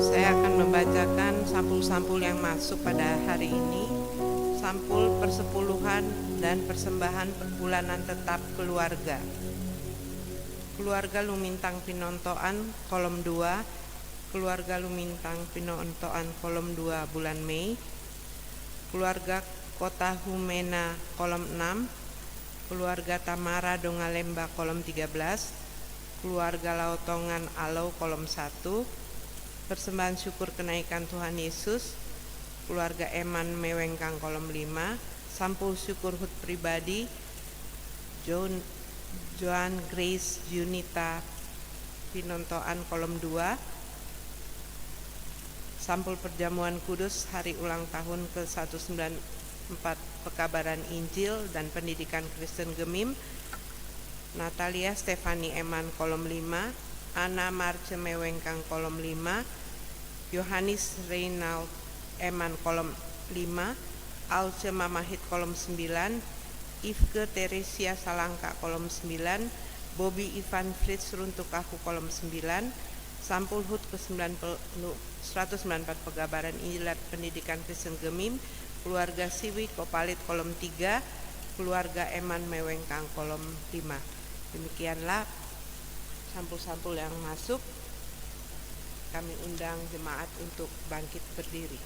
Saya akan membacakan sampul-sampul yang masuk pada hari ini. Sampul persepuluhan dan persembahan bulanan tetap keluarga. Keluarga Lumintang Pinontoan kolom 2, keluarga Lumintang Pinontoan kolom 2 bulan Mei, keluarga Kota Humena kolom 6, keluarga Tamara Dongalemba kolom 13, keluarga Lautongan Alau kolom 1, persembahan syukur kenaikan Tuhan Yesus, keluarga Eman Mewengkang kolom 5, sampul syukur HUT pribadi Joan Grace Junita Pinontoan kolom 2, sampul perjamuan kudus hari ulang tahun ke-194 Pekabaran Injil dan Pendidikan Kristen Gemim, Natalia Stefani Eman kolom 5, Ana Marce Mewengkang kolom 5, Yohanis Reynald Eman kolom 5, Alce Mamahit kolom 9, Ifke Teresia Salangka kolom 9, Bobby Ivan Fritz Runtukahu kolom 9, sampul HUT ke-194 Pegabaran Injil Pendidikan Kristen Gemim, keluarga Siwi Kopalit kolom 3, keluarga Eman Mewengkang kolom 5. Demikianlah sampul-sampul yang masuk. Kami undang jemaat untuk bangkit berdiri.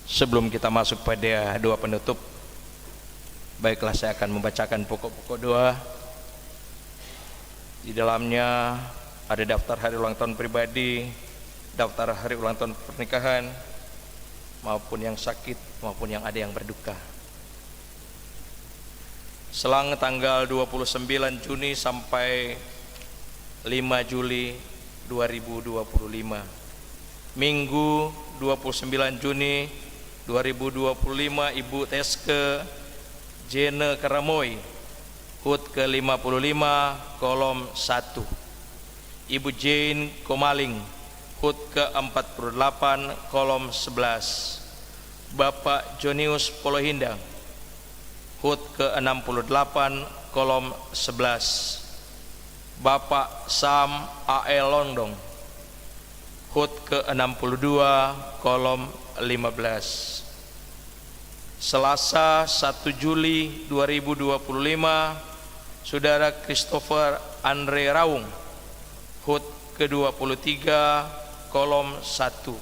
Sebelum kita masuk pada doa penutup, baiklah saya akan membacakan pokok-pokok doa. Di dalamnya ada daftar hari ulang tahun pribadi, daftar hari ulang tahun pernikahan, maupun yang sakit, maupun yang ada yang berduka. Selang tanggal 29 Juni sampai 5 Juli 2025, Minggu 29 Juni 2025, Ibu Teske Jene Karamoy, HUT ke-55 kolom 1. Ibu Jane Komaling, HUT ke-48 kolom 11. Bapak Jonius Polohindang, HUT ke-68 kolom 11. Bapak Sam A.L. Londong, HUT ke-62 kolom 15. Selasa 1 Juli 2025, Saudara Christopher Andre Raung, HUT ke-23, kolom 1.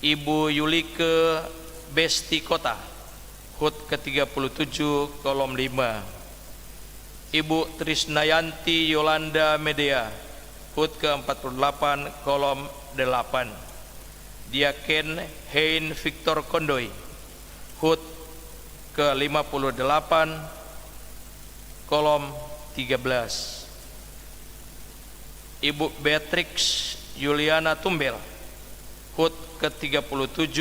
Ibu Yulike Besti Kota, HUT ke-37, kolom 5. Ibu Trisnayanti Yolanda Medea, HUT ke-48, kolom 8. Diaken Hein Victor Kondoy, HUT ke-58, kolom 13. Ibu Beatrix Juliana Tumbel, HUT ke-37,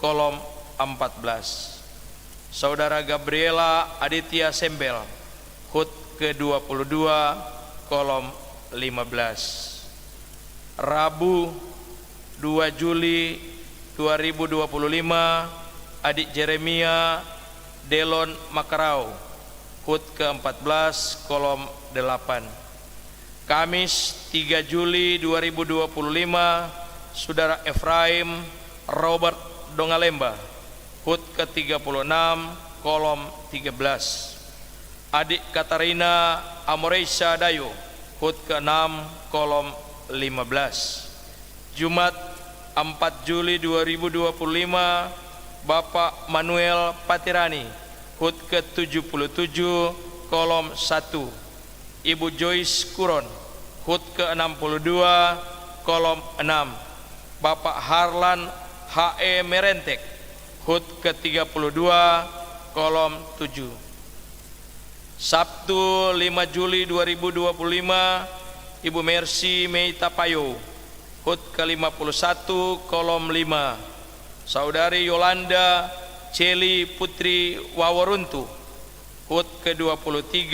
kolom 14. Saudara Gabriela Aditya Sembel, HUT ke-22, kolom 15. Rabu 2 Juli 2025, Adik Jeremia Delon Makarau, HUT ke-14, kolom 8. Kamis 3 Juli 2025, Saudara Efraim Robert Dongalemba, HUT ke-36, kolom 13. Adik Katarina Amoreisha Dayo, HUT ke-6, kolom 15. Jumat 4 Juli 2025, Bapak Manuel Patirani, HUT ke-77, kolom 1. Ibu Joyce Kuron, HUT ke-62, kolom 6. Bapak Harlan H.E. Merentek, HUT ke-32, kolom 7. Sabtu 5 Juli 2025, Ibu Mercy Meitapayo, HUT ke-51, kolom 5. Saudari Yolanda Celi Putri Waworuntu, HUT ke-23,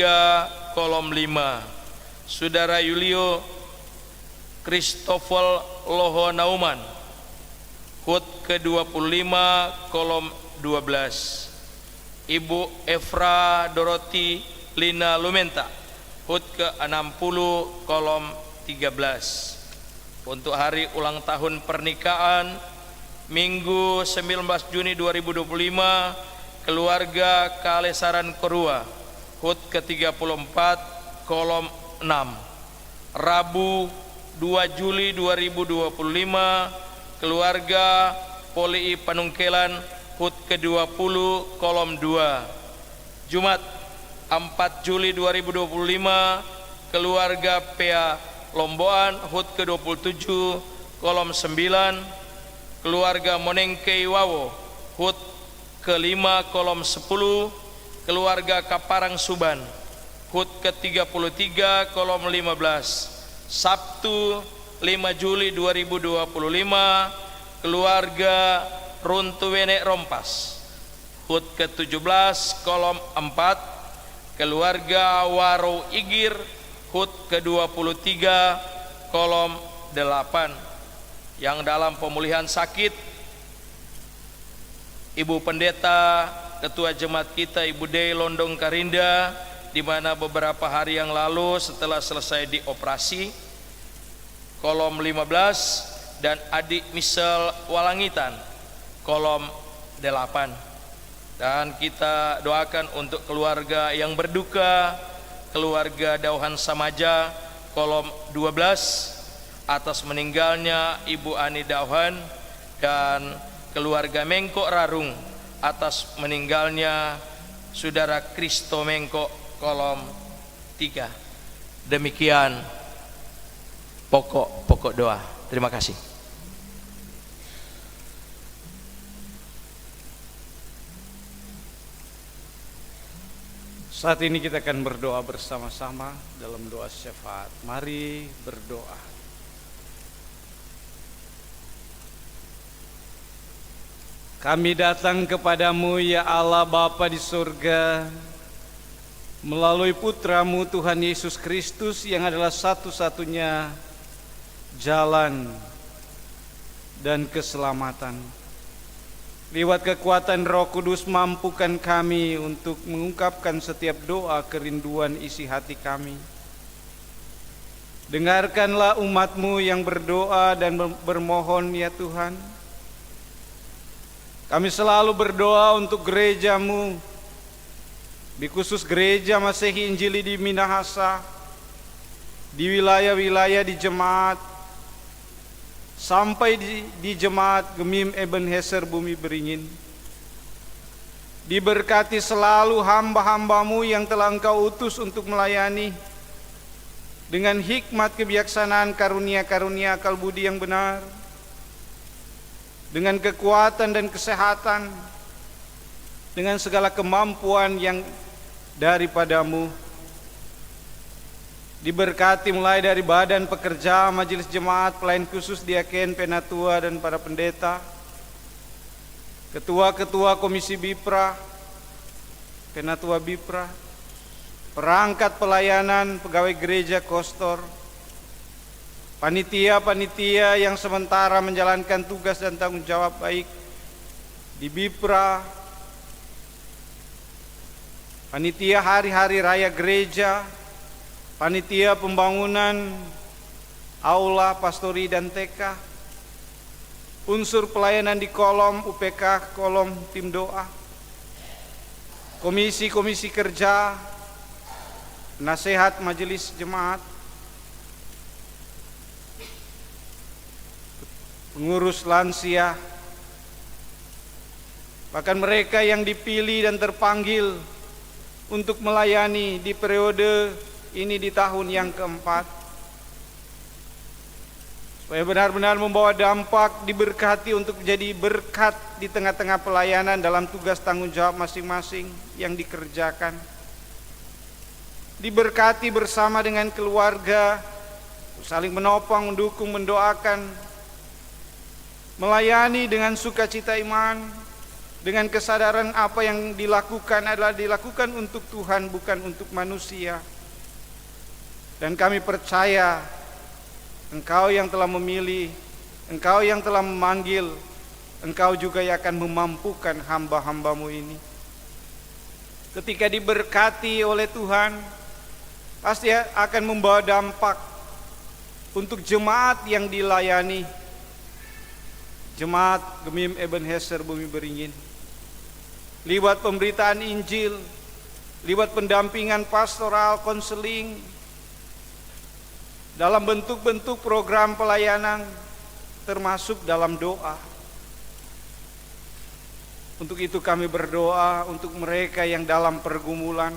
kolom 5. Saudara Yulio Christopher Loho Nauman, HUT ke-25, kolom 12. Ibu Efra Doroti Lina Lumenta, HUT ke-60, kolom 13. Untuk hari ulang tahun pernikahan Minggu 19 Juni 2025, keluarga Kalesaran Korua, HUT ke-34, kolom 6. Rabu 2 Juli 2025, keluarga Polii Panungkelan, HUT ke-20, kolom 2. Jumat 4 Juli 2025, keluarga PA Lomboan, HUT ke-27, kolom 9. Keluarga Monengkei Wawo, HUT ke-5, kolom 10. Keluarga Kaparang Suban, HUT ke-33, kolom 15. Sabtu 5 Juli 2025, keluarga Runtuwene Rompas, HUT ke-17, kolom 4. Keluarga Waro Igir, HUT ke-23, kolom 8. Yang dalam pemulihan sakit, Ibu Pendeta Ketua Jemaat kita Ibu Dei Londong Karinda, di mana beberapa hari yang lalu setelah selesai dioperasi, kolom 15. Dan Adik Misel Walangitan, kolom 8. Dan kita doakan untuk keluarga yang berduka, keluarga Dauhan Samaja, kolom 12, atas meninggalnya Ibu Ani Dauhan, dan keluarga Mengkok Rarung atas meninggalnya Saudara Kristo Mengkok, kolom 3. Demikian pokok doa. Terima kasih. Saat ini kita akan berdoa bersama-sama dalam doa syafaat. Mari berdoa. Kami datang kepadamu ya Allah Bapa di surga, melalui Putramu Tuhan Yesus Kristus yang adalah satu-satunya jalan dan keselamatan. Lewat kekuatan Roh Kudus, mampukan kami untuk mengungkapkan setiap doa kerinduan isi hati kami. Dengarkanlah umat-Mu yang berdoa dan bermohon ya Tuhan. Kami selalu berdoa untuk gerejamu, di khusus gereja Masehi Injili di Minahasa, di wilayah-wilayah di jemaat, sampai di jemaat Gemim Ebenezer Bumi Beringin. Diberkati selalu hamba-hambamu yang telah Engkau utus untuk melayani, dengan hikmat kebijaksanaan karunia-karunia akal budi yang benar, dengan kekuatan dan kesehatan, dengan segala kemampuan yang daripadamu. Diberkati mulai dari badan pekerja, majelis jemaat, pelayan khusus, diaken, penatua, dan para pendeta, ketua-ketua komisi Bipra, penatua Bipra, perangkat pelayanan, pegawai gereja, kostor, panitia-panitia yang sementara menjalankan tugas dan tanggung jawab baik di Bipra, panitia hari-hari raya gereja, panitia pembangunan aula, pastori dan TK, unsur pelayanan di kolom UPK, kolom tim doa, komisi-komisi kerja, nasihat majelis jemaat, pengurus lansia, bahkan mereka yang dipilih dan terpanggil untuk melayani di periode ini di tahun yang keempat, supaya benar-benar membawa dampak, diberkati untuk menjadi berkat di tengah-tengah pelayanan dalam tugas tanggung jawab masing-masing yang dikerjakan. Diberkati bersama dengan keluarga, saling menopang, mendukung, mendoakan, melayani dengan sukacita iman, dengan kesadaran apa yang dilakukan adalah dilakukan untuk Tuhan, bukan untuk manusia. Dan kami percaya Engkau yang telah memilih, Engkau yang telah memanggil, Engkau juga yang akan memampukan hamba-hambamu ini. Ketika diberkati oleh Tuhan, pasti akan membawa dampak untuk jemaat yang dilayani, jemaat Gemim Ebenezer Bumi Beringin, lewat pemberitaan Injil, lewat pendampingan pastoral, konseling, dalam bentuk-bentuk program pelayanan, termasuk dalam doa. Untuk itu kami berdoa untuk mereka yang dalam pergumulan,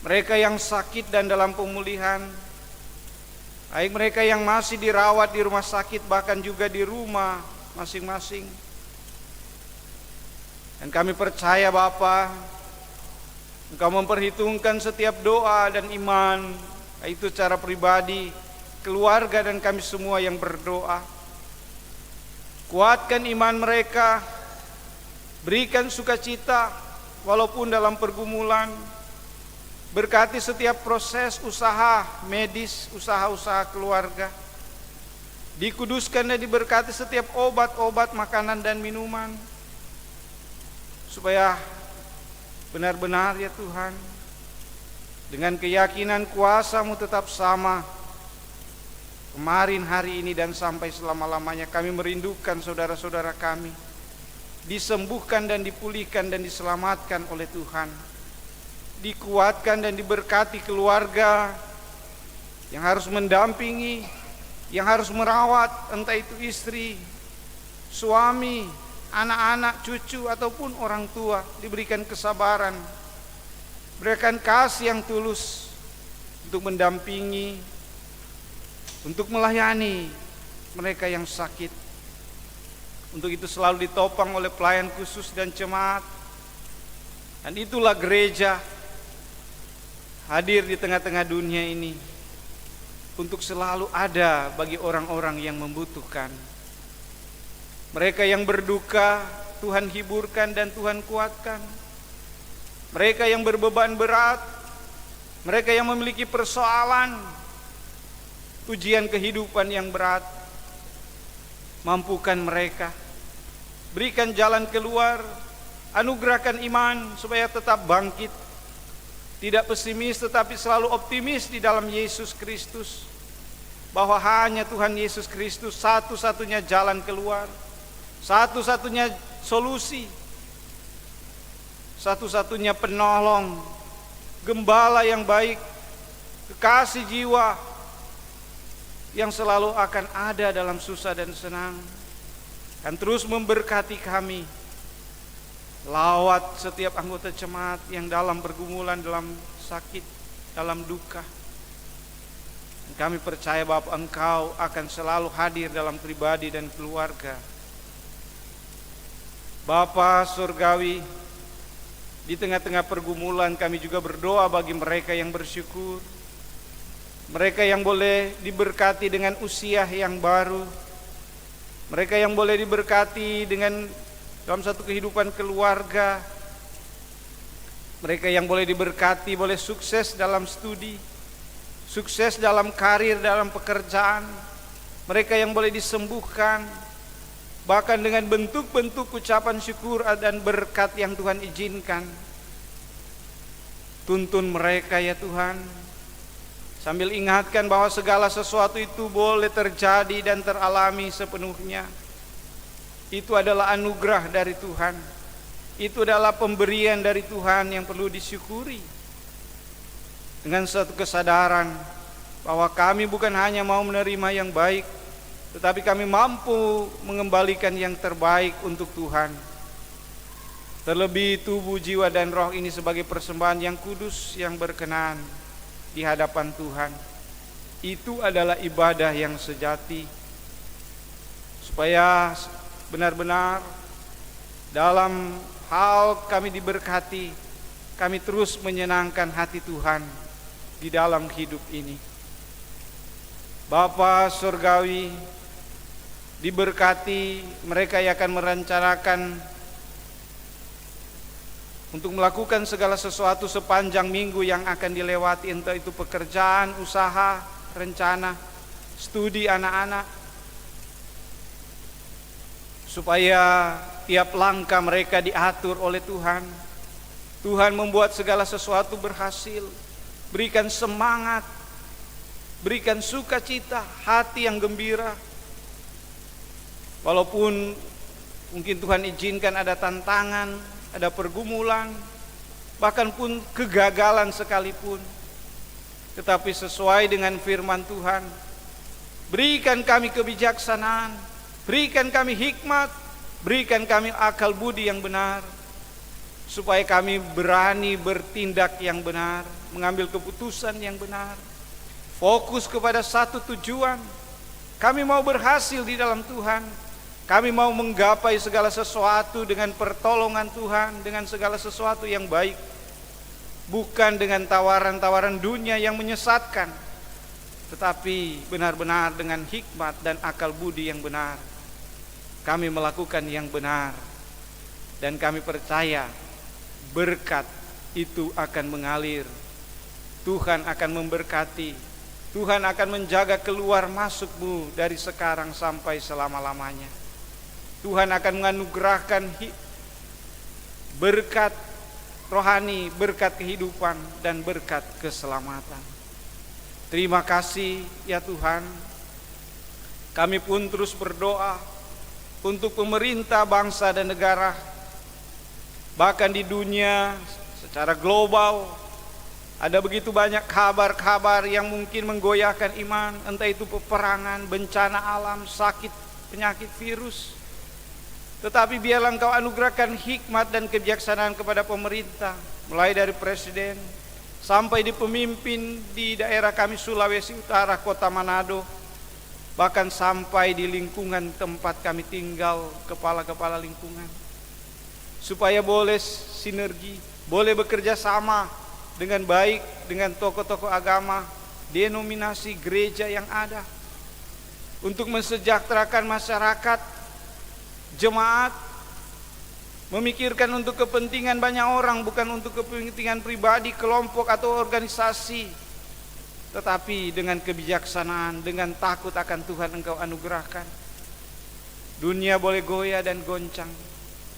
mereka yang sakit dan dalam pemulihan, baik mereka yang masih dirawat di rumah sakit, bahkan juga di rumah masing-masing. Dan kami percaya Bapa, Engkau memperhitungkan setiap doa dan iman, itu secara pribadi, keluarga, dan kami semua yang berdoa. Kuatkan iman mereka, berikan sukacita walaupun dalam pergumulan. Berkati setiap proses usaha medis, usaha-usaha keluarga. Dikuduskan dan diberkati setiap obat-obat, makanan dan minuman, supaya benar-benar ya Tuhan, dengan keyakinan kuasa-Mu tetap sama kemarin, hari ini, dan sampai selama-lamanya. Kami merindukan saudara-saudara kami disembuhkan dan dipulihkan dan diselamatkan oleh Tuhan. Dikuatkan dan diberkati keluarga yang harus mendampingi, yang harus merawat, entah itu istri, suami, anak-anak, cucu, ataupun orang tua. Diberikan kesabaran, berikan kasih yang tulus untuk mendampingi, untuk melayani mereka yang sakit. Untuk itu selalu ditopang oleh pelayan khusus dan jemaat. Dan itulah gereja hadir di tengah-tengah dunia ini untuk selalu ada bagi orang-orang yang membutuhkan. Mereka yang berduka, Tuhan hiburkan dan Tuhan kuatkan. Mereka yang berbeban berat, mereka yang memiliki persoalan, ujian kehidupan yang berat, mampukan mereka. Berikan jalan keluar, anugerahkan iman supaya tetap bangkit, tidak pesimis tetapi selalu optimis di dalam Yesus Kristus, bahwa hanya Tuhan Yesus Kristus satu-satunya jalan keluar, satu-satunya solusi, satu-satunya penolong, gembala yang baik, kekasih jiwa yang selalu akan ada dalam susah dan senang, akan terus memberkati kami. Lawat setiap anggota jemaat yang dalam pergumulan, dalam sakit, dalam duka. Kami percaya Bapa, Engkau akan selalu hadir dalam pribadi dan keluarga. Bapa Surgawi, di tengah-tengah pergumulan kami juga berdoa bagi mereka yang bersyukur, mereka yang boleh diberkati dengan usia yang baru, mereka yang boleh diberkati dengan dalam satu kehidupan keluarga, mereka yang boleh diberkati, boleh sukses dalam studi, sukses dalam karir, dalam pekerjaan, mereka yang boleh disembuhkan, bahkan dengan bentuk-bentuk ucapan syukur dan berkat yang Tuhan izinkan. Tuntun mereka ya Tuhan, sambil ingatkan bahwa segala sesuatu itu boleh terjadi dan teralami sepenuhnya. Itu adalah anugerah dari Tuhan, itu adalah pemberian dari Tuhan yang perlu disyukuri. Dengan satu kesadaran bahwa kami bukan hanya mau menerima yang baik, tetapi kami mampu mengembalikan yang terbaik untuk Tuhan. Terlebih tubuh, jiwa, dan roh ini sebagai persembahan yang kudus, yang berkenan di hadapan Tuhan. Itu adalah ibadah yang sejati. Supaya benar-benar dalam hal kami diberkati, kami terus menyenangkan hati Tuhan di dalam hidup ini. Bapa Surgawi, diberkati mereka yang akan merencanakan untuk melakukan segala sesuatu sepanjang minggu yang akan dilewati, entah itu pekerjaan, usaha, rencana, studi anak-anak, supaya tiap langkah mereka diatur oleh Tuhan. Tuhan membuat segala sesuatu berhasil. Berikan semangat, berikan sukacita, hati yang gembira. Walaupun mungkin Tuhan izinkan ada tantangan, ada pergumulan, bahkan pun kegagalan sekalipun, tetapi sesuai dengan firman Tuhan, berikan kami kebijaksanaan, berikan kami hikmat, berikan kami akal budi yang benar, supaya kami berani bertindak yang benar, mengambil keputusan yang benar, fokus kepada satu tujuan. Kami mau berhasil di dalam Tuhan, kami mau menggapai segala sesuatu dengan pertolongan Tuhan, dengan segala sesuatu yang baik, bukan dengan tawaran-tawaran dunia yang menyesatkan, tetapi benar-benar dengan hikmat dan akal budi yang benar. Kami melakukan yang benar, dan kami percaya berkat itu akan mengalir. Tuhan akan memberkati, Tuhan akan menjaga keluar masukmu dari sekarang sampai selama-lamanya. Tuhan akan menganugerahkan berkat rohani, berkat kehidupan, dan berkat keselamatan. Terima kasih ya Tuhan. Kami pun terus berdoa untuk pemerintah, bangsa, dan negara, bahkan di dunia secara global. Ada begitu banyak kabar-kabar yang mungkin menggoyahkan iman, entah itu peperangan, bencana alam, sakit, penyakit, virus. Tetapi biarlah Engkau anugerahkan hikmat dan kebijaksanaan kepada pemerintah, mulai dari presiden sampai di pemimpin di daerah kami Sulawesi Utara, Kota Manado, bahkan sampai di lingkungan tempat kami tinggal, kepala-kepala lingkungan, supaya boleh sinergi, boleh bekerja sama dengan baik dengan tokoh-tokoh agama, denominasi gereja yang ada, untuk mensejahterakan masyarakat, jemaat, memikirkan untuk kepentingan banyak orang, bukan untuk kepentingan pribadi, kelompok, atau organisasi, tetapi dengan kebijaksanaan, dengan takut akan Tuhan Engkau anugerahkan. Dunia boleh goyah dan goncang,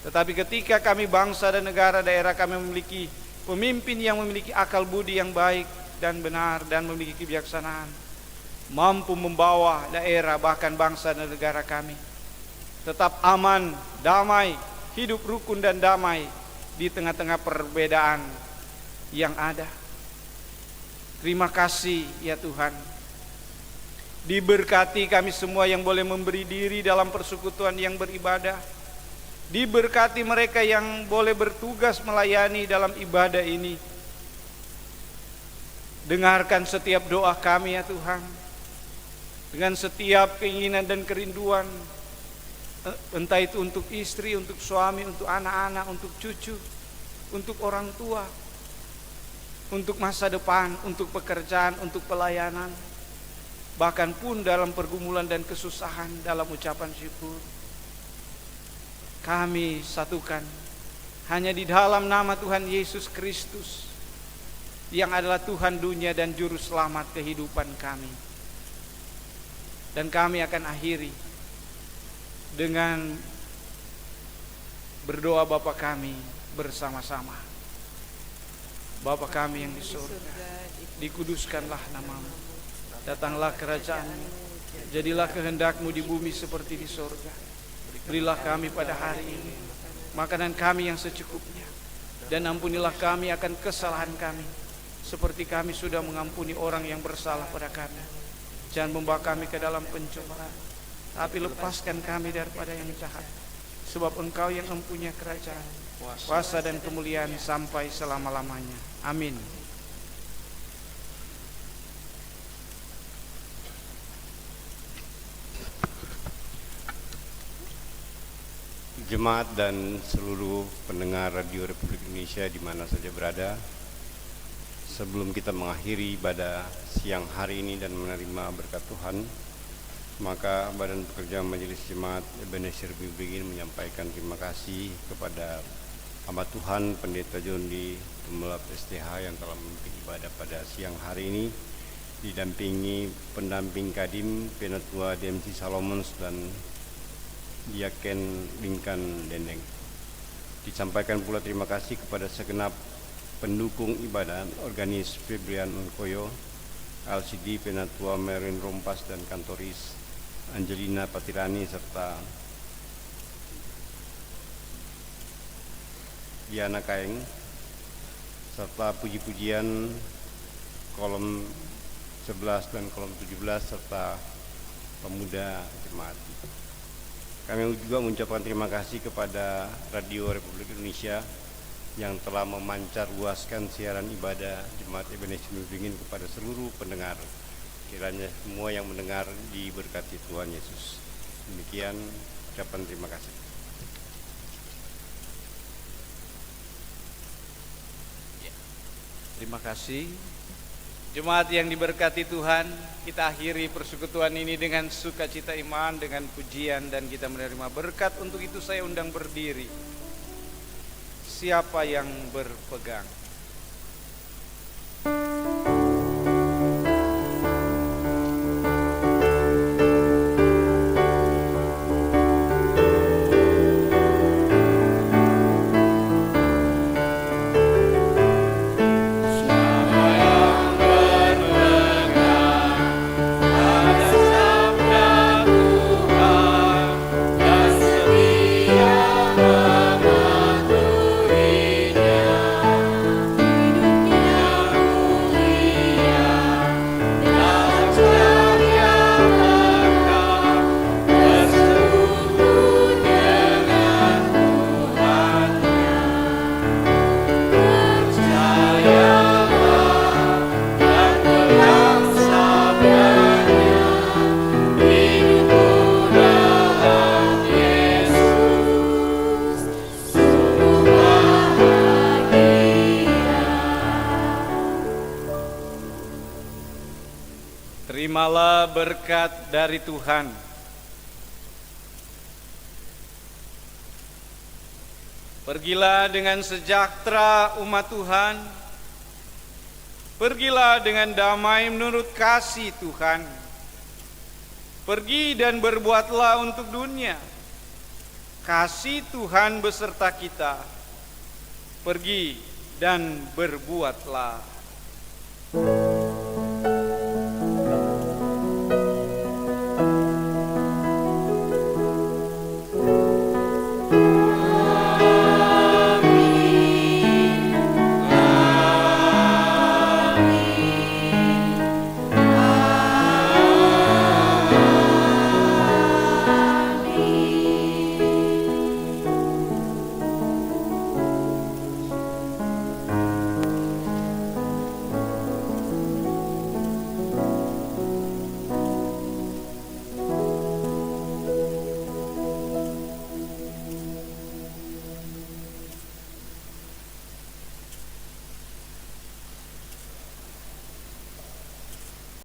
tetapi ketika kami bangsa dan negara daerah kami memiliki pemimpin yang memiliki akal budi yang baik dan benar dan memiliki kebijaksanaan, mampu membawa daerah bahkan bangsa dan negara kami tetap aman, damai, hidup rukun dan damai di tengah-tengah perbedaan yang ada. Terima kasih ya Tuhan. Diberkati kami semua yang boleh memberi diri dalam persekutuan yang beribadah. Diberkati mereka yang boleh bertugas melayani dalam ibadah ini. Dengarkan setiap doa kami ya Tuhan. Dengan setiap keinginan dan kerinduan, entah itu untuk istri, untuk suami, untuk anak-anak, untuk cucu, untuk orang tua, untuk masa depan, untuk pekerjaan, untuk pelayanan, bahkan pun dalam pergumulan dan kesusahan dalam ucapan syukur. Kami satukan hanya di dalam nama Tuhan Yesus Kristus yang adalah Tuhan dunia dan juru selamat kehidupan kami. Dan kami akan akhiri dengan berdoa Bapa kami bersama-sama. Bapa kami yang di surga, dikuduskanlah namamu. Datanglah kerajaan-Mu, jadilah kehendak-Mu di bumi seperti di surga. Berilah kami pada hari ini makanan kami yang secukupnya, dan ampunilah kami akan kesalahan kami, seperti kami sudah mengampuni orang yang bersalah pada kami. Jangan membawa kami ke dalam pencobaan, tapi lepaskan kami daripada yang jahat. Sebab Engkau yang mempunyai kerajaan, kuasa dan kemuliaan sampai selama-lamanya. Amin. Jemaat dan seluruh pendengar Radio Republik Indonesia di mana saja berada, sebelum kita mengakhiri pada siang hari ini dan menerima berkat Tuhan, maka Badan Pekerja Majelis Jemaat Ebenezer ingin menyampaikan terima kasih kepada hamba Tuhan Pendeta Jondi Tumelap STH yang telah memimpin ibadah pada siang hari ini, didampingi pendamping Kadim Penatua DMC Salomons dan Diaken Lingkan Dendeng. Disampaikan pula terima kasih kepada segenap pendukung ibadah, organis Febrian Unkoyo, LCD Penatua Merin Rompas dan Kantoris Angelina Patirani, serta Diana Kaeng, serta puji-pujian kolom 11 dan kolom 17 serta pemuda jemaat. Kami juga mengucapkan terima kasih kepada Radio Republik Indonesia yang telah memancar luaskan siaran ibadah Jemaat Ebenezer Mimpirin kepada seluruh pendengar. Kiranya semua yang mendengar diberkati Tuhan Yesus. Demikian ucapan terima kasih. Terima kasih. Jemaat yang diberkati Tuhan, kita akhiri persekutuan ini dengan sukacita iman, dengan pujian, dan kita menerima berkat. Untuk itu saya undang berdiri siapa yang berpegang. Terimalah berkat dari Tuhan. Pergilah dengan sejahtera umat Tuhan. Pergilah dengan damai menurut kasih Tuhan. Pergi dan berbuatlah untuk dunia. Kasih Tuhan beserta kita. Pergi dan berbuatlah.